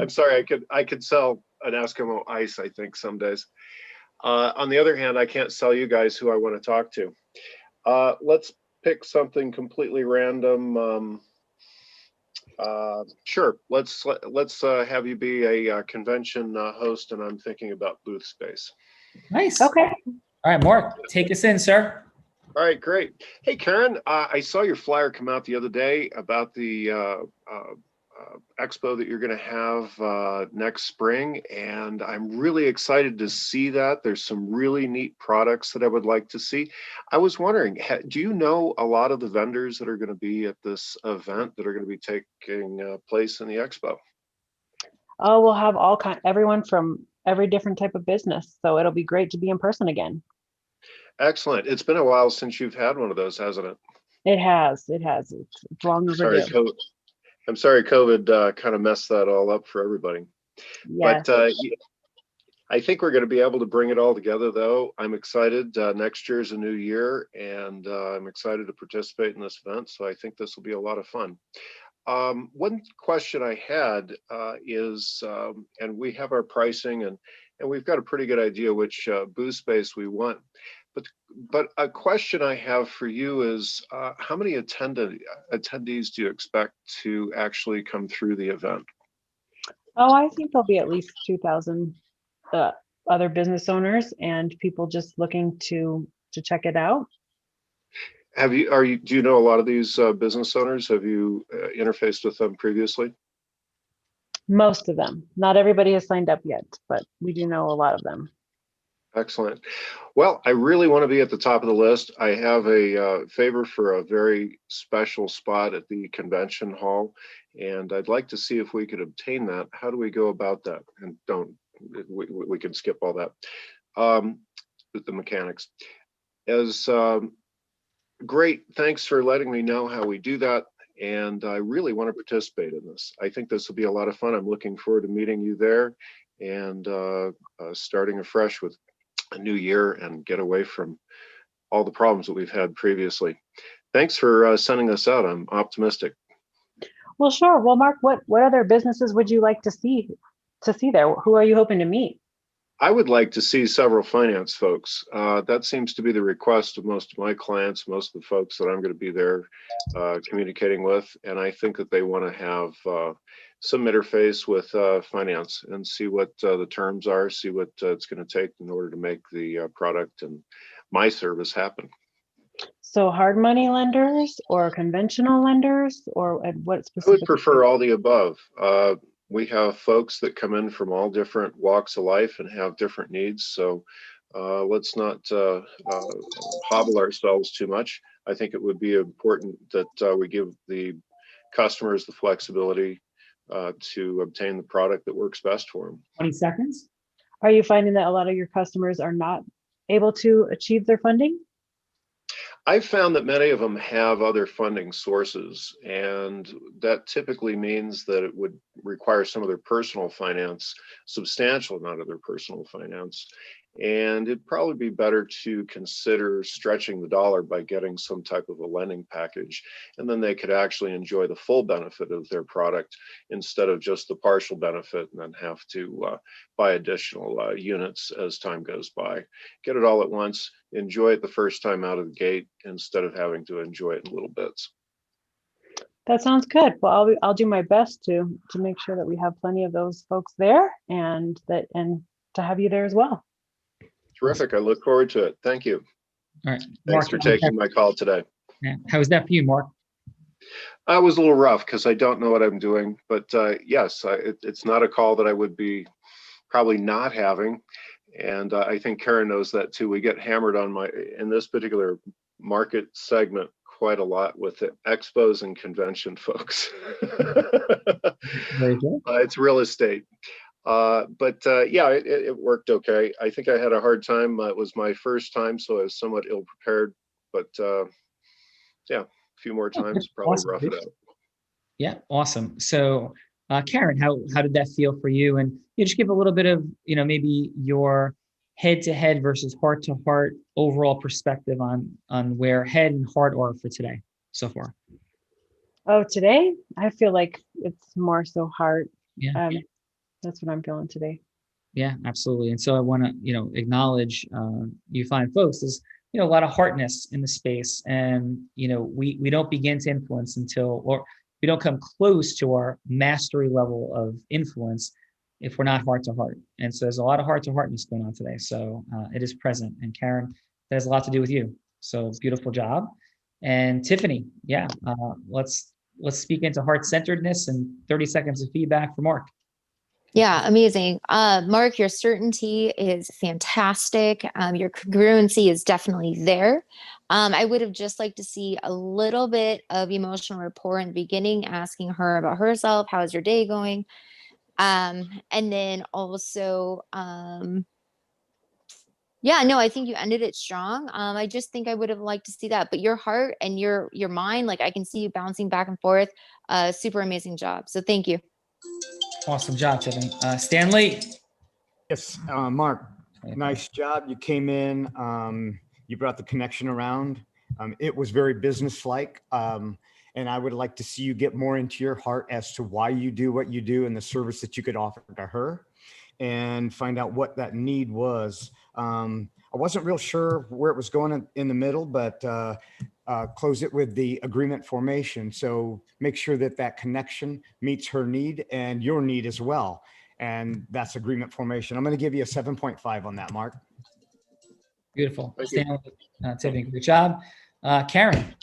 sorry. I could sell an Eskimo ice, I think, some days. On the other hand, I can't sell you guys who I want to talk to. Let's pick something completely random. Sure. Let's have you be a convention host, and I'm thinking about booth space. Nice. Okay. All right, Mark, take us in, sir. All right, great. Hey, Karen, I saw your flyer come out the other day about the expo that you're going to have next spring, and I'm really excited to see that. There's some really neat products that I would like to see. I was wondering, do you know a lot of the vendors that are going to be at this event that are going to be taking place in the expo? Oh, we'll have everyone from every different type of business, so it'll be great to be in person again. Excellent. It's been a while since you've had one of those, hasn't it? It has. It's long overdue. I'm sorry, COVID kind of messed that all up for everybody. Yes. But I think we're going to be able to bring it all together, though. I'm excited. Next year is a new year, and I'm excited to participate in this event. So I think this will be a lot of fun. One question I had is, and we have our pricing, and we've got a pretty good idea which booth space we want. But a question I have for you is, how many attendees do you expect to actually come through the event? Oh, I think there'll be at least 2,000 other business owners and people just looking to check it out. Do you know a lot of these business owners? Have you interfaced with them previously? Most of them. Not everybody has signed up yet, but we do know a lot of them. Excellent. Well, I really want to be at the top of the list. I have a favor for a very special spot at the convention hall, and I'd like to see if we could obtain that. How do we go about that? And we can skip all that with the mechanics. Great. Thanks for letting me know how we do that. And I really want to participate in this. I think this will be a lot of fun. I'm looking forward to meeting you there and starting afresh with a new year and get away from all the problems that we've had previously. Thanks for sending this out. I'm optimistic. Well, sure. Well, Mark, what other businesses would you like to see there? Who are you hoping to meet? I would like to see several finance folks. That seems to be the request of most of my clients, most of the folks that I'm going to be there communicating with. And I think that they want to have some interface with finance and see what the terms are, see what it's going to take in order to make the product and my service happen. So hard money lenders or conventional lenders, or what I would specifically? prefer all the above. We have folks that come in from all different walks of life and have different needs. So let's not hobble ourselves too much. I think it would be important that we give the customers the flexibility to obtain the product that works best for them. 20 seconds. Are you finding that a lot of your customers are not able to achieve their funding? I've found that many of them have other funding sources, and that typically means that it would require some of their personal finance, substantial amount of their personal finance. And it'd probably be better to consider stretching the dollar by getting some type of a lending package. And then they could actually enjoy the full benefit of their product instead of just the partial benefit and then have to buy additional units as time goes by. Get it all at once, enjoy it the first time out of the gate instead of having to enjoy it in little bits. That sounds good. Well, I'll do my best to make sure that we have plenty of those folks there, and to have you there as well. Terrific. I look forward to it. Thank you. All right. Thanks for taking my call today. Yeah. How was that for you, Mark? I was a little rough because I don't know what I'm doing, but yes, it's not a call that I would be probably not having. And I think Karen knows that too. We get hammered in this particular market segment quite a lot with the expos and convention folks. Very good. It's real estate. Yeah, it worked okay. I think I had a hard time. It was my first time, so I was somewhat ill prepared. But yeah, a few more times, probably Awesome. rough it out. Yeah, awesome. So, Karen, how did that feel for you? And you just give a little bit of, maybe your head-to-head versus heart-to-heart overall perspective on where head and heart are for today so far. Oh, today I feel like it's more so heart. Yeah. That's what I'm feeling today. Yeah, absolutely. And so I want to, acknowledge you fine folks. There's, a lot of heartness in the space, and we don't begin to influence or we don't come close to our mastery level of influence if we're not heart to heart. And so there's a lot of heart to heartness going on today. So it is present. And Karen, that has a lot to do with you. So beautiful job. And Tiffany, yeah, let's speak into heart-centeredness and 30 seconds of feedback for Mark. Yeah, amazing. Mark, your certainty is fantastic. Your congruency is definitely there. I would have just liked to see a little bit of emotional rapport in the beginning, asking her about herself. How's your day going? And then also, yeah, no, I think you ended it strong. I just think I would have liked to see that. But your heart and your mind, like I can see you bouncing back and forth. Super amazing job. So thank you. Awesome job, Tiffany. Stanley. Yes, Mark, nice job. You came in, you brought the connection around. It was very business-like. And I would like to see you get more into your heart as to why you do what you do and the service that you could offer to her, and find out what that need was. I wasn't real sure where it was going in the middle, but close it with the agreement formation. So make sure that connection meets her need and your need as well. And that's agreement formation. I'm going to give you a 7.5 on that, Mark. Beautiful. Stanley, Tiffany, great job. Karen.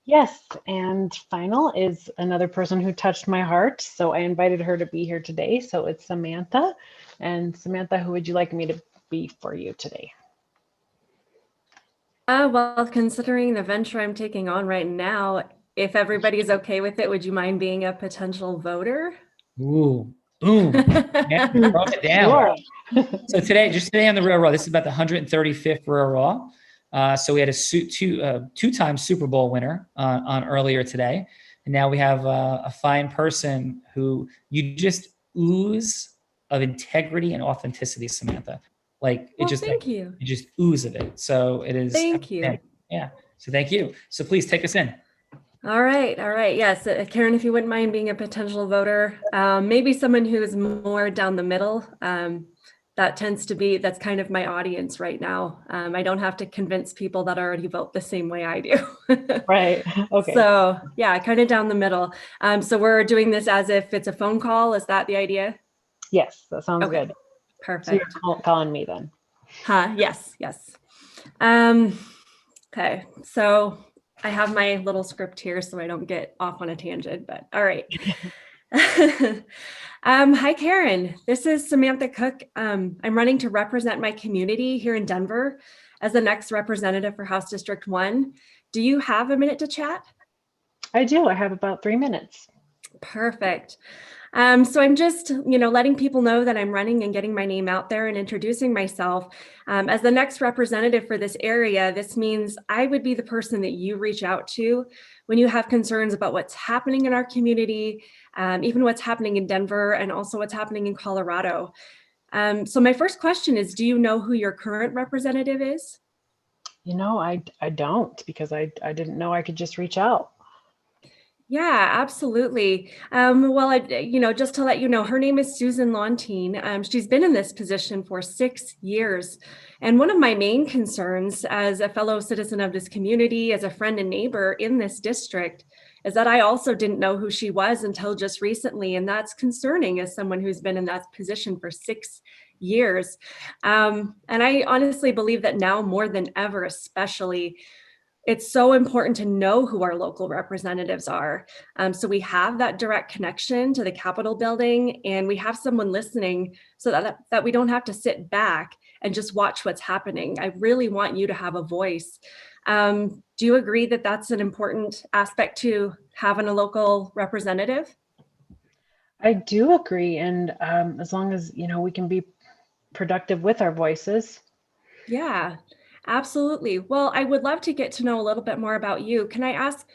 Yes, and final is another person who touched my heart. So I invited her to be here today. So it's Samantha. And Samantha, who would you like me to be for you today? Well, considering the venture I'm taking on right now, if everybody's okay with it, would you mind being a potential voter? Ooh, yeah, throw it down. Sure. So today on the Real Raw, this is about the 135th Real Raw. So we had a two-time Super Bowl winner on earlier today, and now we have a fine person who you just ooze of integrity and authenticity, Samantha. Like it just, thank you. You just ooze of it. So it is. Thank you. Yeah. So thank you. So please take us in. All right. Yes, Karen, if you wouldn't mind being a potential voter, maybe someone who is more down the middle. that's kind of my audience right now. I don't have to convince people that already vote the same way I do. Right. Okay. So yeah, kind of down the middle. So we're doing this as if it's a phone call. Is that the idea? Yes, that sounds Okay, good. So perfect. you're calling me then. Yes. Okay, so I have my little script here so I don't get off on a tangent, but all right. Hi, Karen. This is Samantha Cook. I'm running to represent my community here in Denver as the next representative for House District 1. Do you have a minute to chat? I do. I have about 3 minutes. Perfect. So I'm just, letting people know that I'm running and getting my name out there and introducing myself. As the next representative for this area, this means I would be the person that you reach out to when you have concerns about what's happening in our community, even what's happening in Denver and also what's happening in Colorado. So my first question is, do you know who your current representative is? I don't, because I didn't know I could just reach out. Yeah, absolutely. Just to let you know, her name is Susan Lontine. She's been in this position for 6 years. And one of my main concerns as a fellow citizen of this community, as a friend and neighbor in this district, is that I also didn't know who she was until just recently. And that's concerning as someone who's been in that position for 6 years. And I honestly believe that now more than ever, especially, it's so important to know who our local representatives are. So we have that direct connection to the Capitol building, and we have someone listening so that we don't have to sit back and just watch what's happening. I really want you to have a voice. Do you agree that that's an important aspect to having a local representative? I do agree. And as long as, we can be productive with our voices. Yeah, absolutely. Well, I would love to get to know a little bit more about you. Can I ask,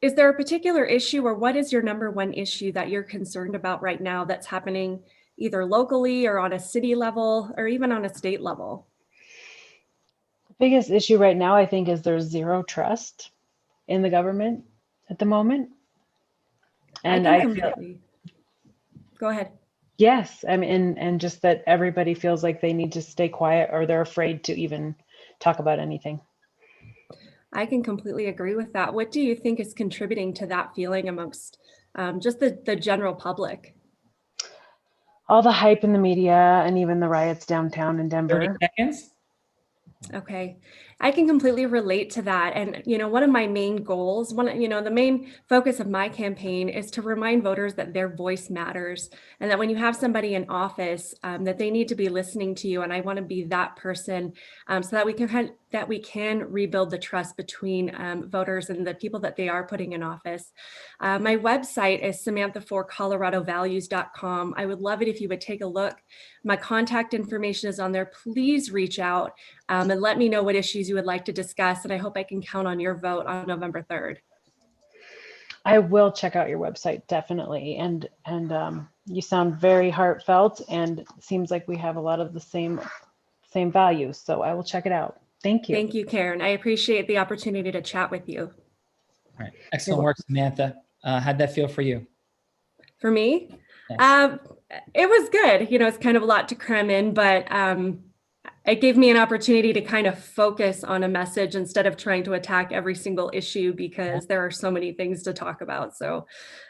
is there a particular issue, or what is your number one issue that you're concerned about right now that's happening either locally or on a city level or even on a state level? The biggest issue right now, I think, is there's zero trust in the government at the moment. And I I can feel, completely go ahead. yes, I mean, and just that everybody feels like they need to stay quiet, or they're afraid to even talk about anything. I can completely agree with that. What do you think is contributing to that feeling amongst just the general public? All the hype in the media and even the riots downtown in 30 Denver. seconds. Okay, I can completely relate to that. And, one of my main goals, the main focus of my campaign is to remind voters that their voice matters, and that when you have somebody in office, that they need to be listening to you. And I want to be that person, so that we can rebuild the trust between voters and the people that they are putting in office. My website is samantha4coloradovalues.com. I would love it if you would take a look. My contact information is on there. Please reach out and let me know what issues you would like to discuss. And I hope I can count on your vote on November 3rd. I will check out your website, definitely. And you sound very heartfelt, and it seems like we have a lot of the same values. So I will check it out. Thank you. Thank you, Karen. I appreciate the opportunity to chat with you. All right. Excellent work, Samantha. How'd that feel for you? For me, Yes. it was good. It's kind of a lot to cram in, but it gave me an opportunity to kind of focus on a message instead of trying to attack every single issue, because there are so many things to talk about. So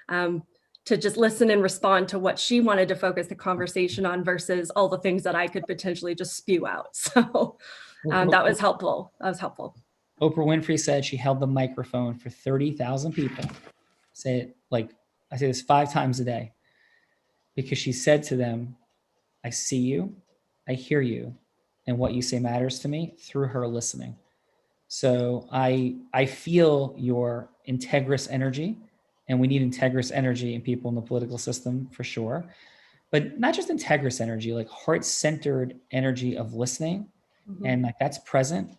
to just listen and respond to what she wanted to focus the conversation on versus all the things that I could potentially just spew out. So that was helpful. Oprah Winfrey said she held the microphone for 30,000 people. Say it I say this 5 times a day, because she said to them, I see you, I hear you, and what you say matters to me, through her listening. So I feel your integrous energy, and we need integrous energy in people in the political system for sure. But not just integrous energy, like heart-centered energy of listening, and that's present.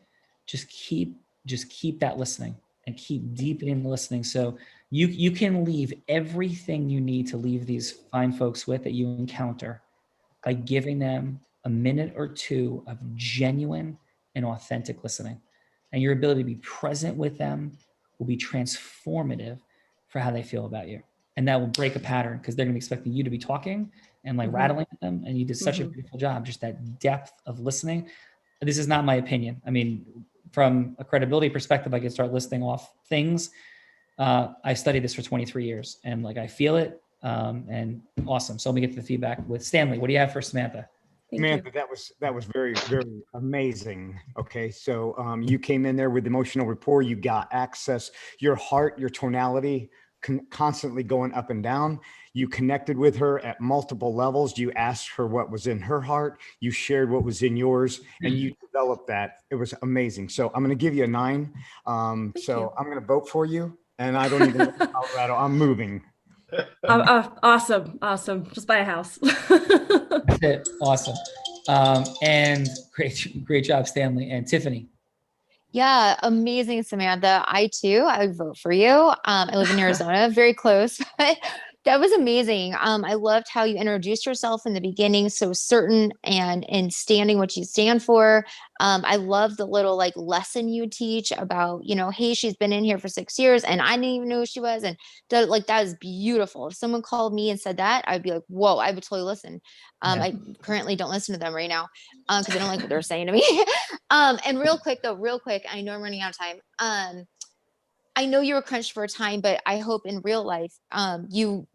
Just keep that listening and keep deepening the listening. So you can leave everything you need to leave these fine folks with that you encounter by giving them a minute or two of genuine and authentic listening. And your ability to be present with them will be transformative for how they feel about you. and that will break a pattern because they're going to be expecting you to be talking and like rattling at them. And you did such a beautiful job, just that depth of listening. This is not my opinion. I mean, from a credibility perspective, I can start listing off things. I studied this for 23 years and like, I feel it. And awesome. So let me get to the feedback with Stanley. What do you have for Samantha? Samantha, that was very, very amazing. Okay, so you came in there with emotional rapport. You got access. Your heart, your tonality, constantly going up and down. You connected with her at multiple levels. You asked her what was in her heart. You shared what was in yours, and you developed that. It was amazing. So I'm going to give you a 9. So I'm going to vote for you, and I don't even live in Colorado. I'm moving. Awesome. Just buy a house. That's it. Awesome. And great job, Stanley and Tiffany. Yeah, amazing, Samantha. I would vote for you. I live in Arizona, very close, but that was amazing. I loved how you introduced yourself in the beginning, so certain and standing what you stand for. I love the little like lesson you teach about, hey, she's been in here for 6 years and I didn't even know who she was. And that is beautiful. If someone called me and said that, I'd be like, whoa, I would totally listen. I currently don't listen to them right now because I don't like what they're saying to me. And real quick, I know I'm running out of time. I know you were crunched for time, but I hope in real life, you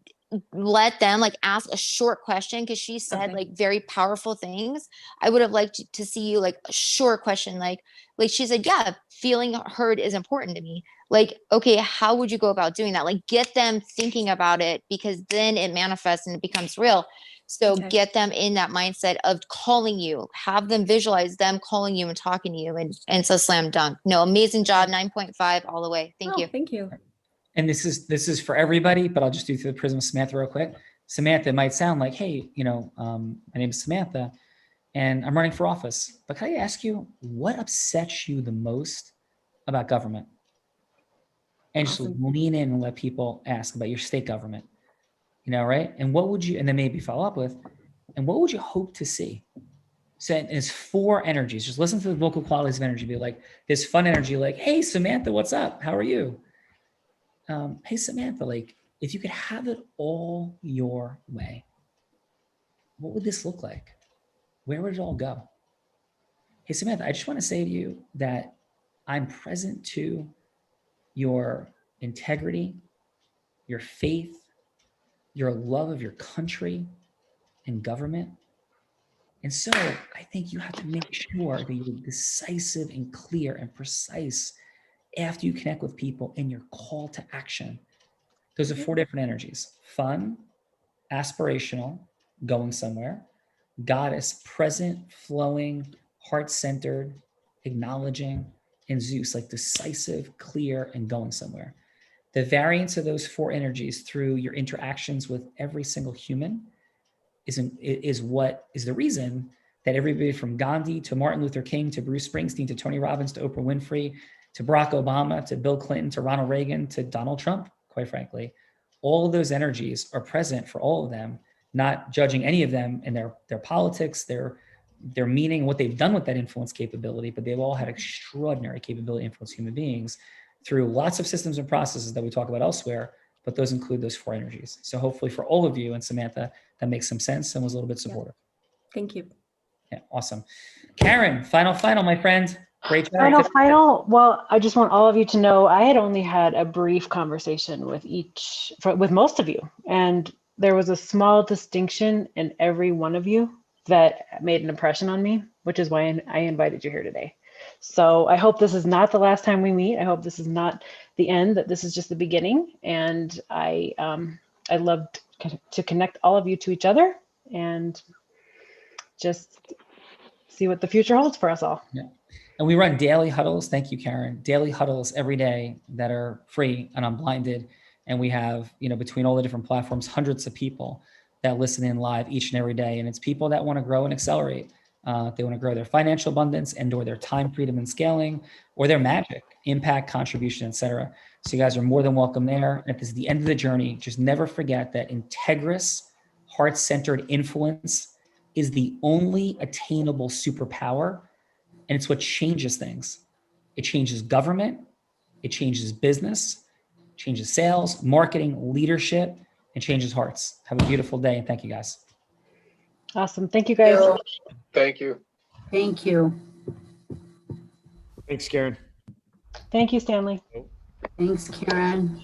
let them like ask a short question because she said like very powerful things. I would have liked to see you like a short question, like she said, yeah, feeling heard is important to me. Like, okay, how would you go about doing that? Like get them thinking about it because then it manifests and it becomes real. So get them in that mindset of calling you, have them visualize them calling you and talking to you, and it's a slam dunk. No, amazing job. 9.5 all the way. Thank you. Thank you. And this is for everybody, but I'll just do through the prism of Samantha real quick. Samantha, it might sound like, hey, my name is Samantha and I'm running for office, but can I ask you what upsets you the most about government? And just lean in and let people ask about your state government, right? And what would you, and then maybe follow up with, and what would you hope to see? So it's 4 energies. Just listen to the vocal qualities of energy. Be like this fun energy, like, hey, Samantha, what's up? How are you? Hey, Samantha, like, if you could have it all your way, what would this look like? Where would it all go? Hey, Samantha, I just want to say to you that I'm present to your integrity, your faith, your love of your country and government. And so I think you have to make sure that you're decisive and clear and precise after you connect with people in your call to action. Those are 4 different energies: fun, aspirational, going somewhere; goddess, present, flowing, heart-centered, acknowledging; and Zeus, like decisive, clear, and going somewhere. The variance of those 4 energies through your interactions with every single human is what is the reason that everybody from Gandhi to Martin Luther King to Bruce Springsteen to Tony Robbins to Oprah Winfrey to Barack Obama to Bill Clinton to Ronald Reagan to Donald Trump, quite frankly, all of those energies are present for all of them, not judging any of them and their politics, their meaning, what they've done with that influence capability, but they've all had extraordinary capability to influence human beings through lots of systems and processes that we talk about elsewhere, but those include those 4 energies. So hopefully for all of you and Samantha, that makes some sense and was a little bit supportive. Thank you. Yeah, awesome. Karen, final, my friend. Great job. Final. Well, I just want all of you to know I had only had a brief conversation with most of you. And there was a small distinction in every one of you that made an impression on me, which is why I invited you here today. So I hope this is not the last time we meet. I hope this is not the end, that this is just the beginning. And I loved to connect all of you to each other and just see what the future holds for us all. Yeah. And we run daily huddles. Thank you, Karen. Daily huddles every day that are free and unblinded. And we have, between all the different platforms, hundreds of people that listen in live each and every day. And it's people that want to grow and accelerate. They want to grow their financial abundance and or their time freedom and scaling, or their magic, impact, contribution, etc. So you guys are more than welcome there. And if this is the end of the journey, just never forget that integrous, heart-centered influence is the only attainable superpower. And it's what changes things. It changes government. It changes business, changes sales, marketing, leadership, and changes hearts. Have a beautiful day, and thank you guys. Awesome. Thank you guys. Thank you. Thank you. Thanks, Karen. Thank you, Stanley. Thanks, Karen.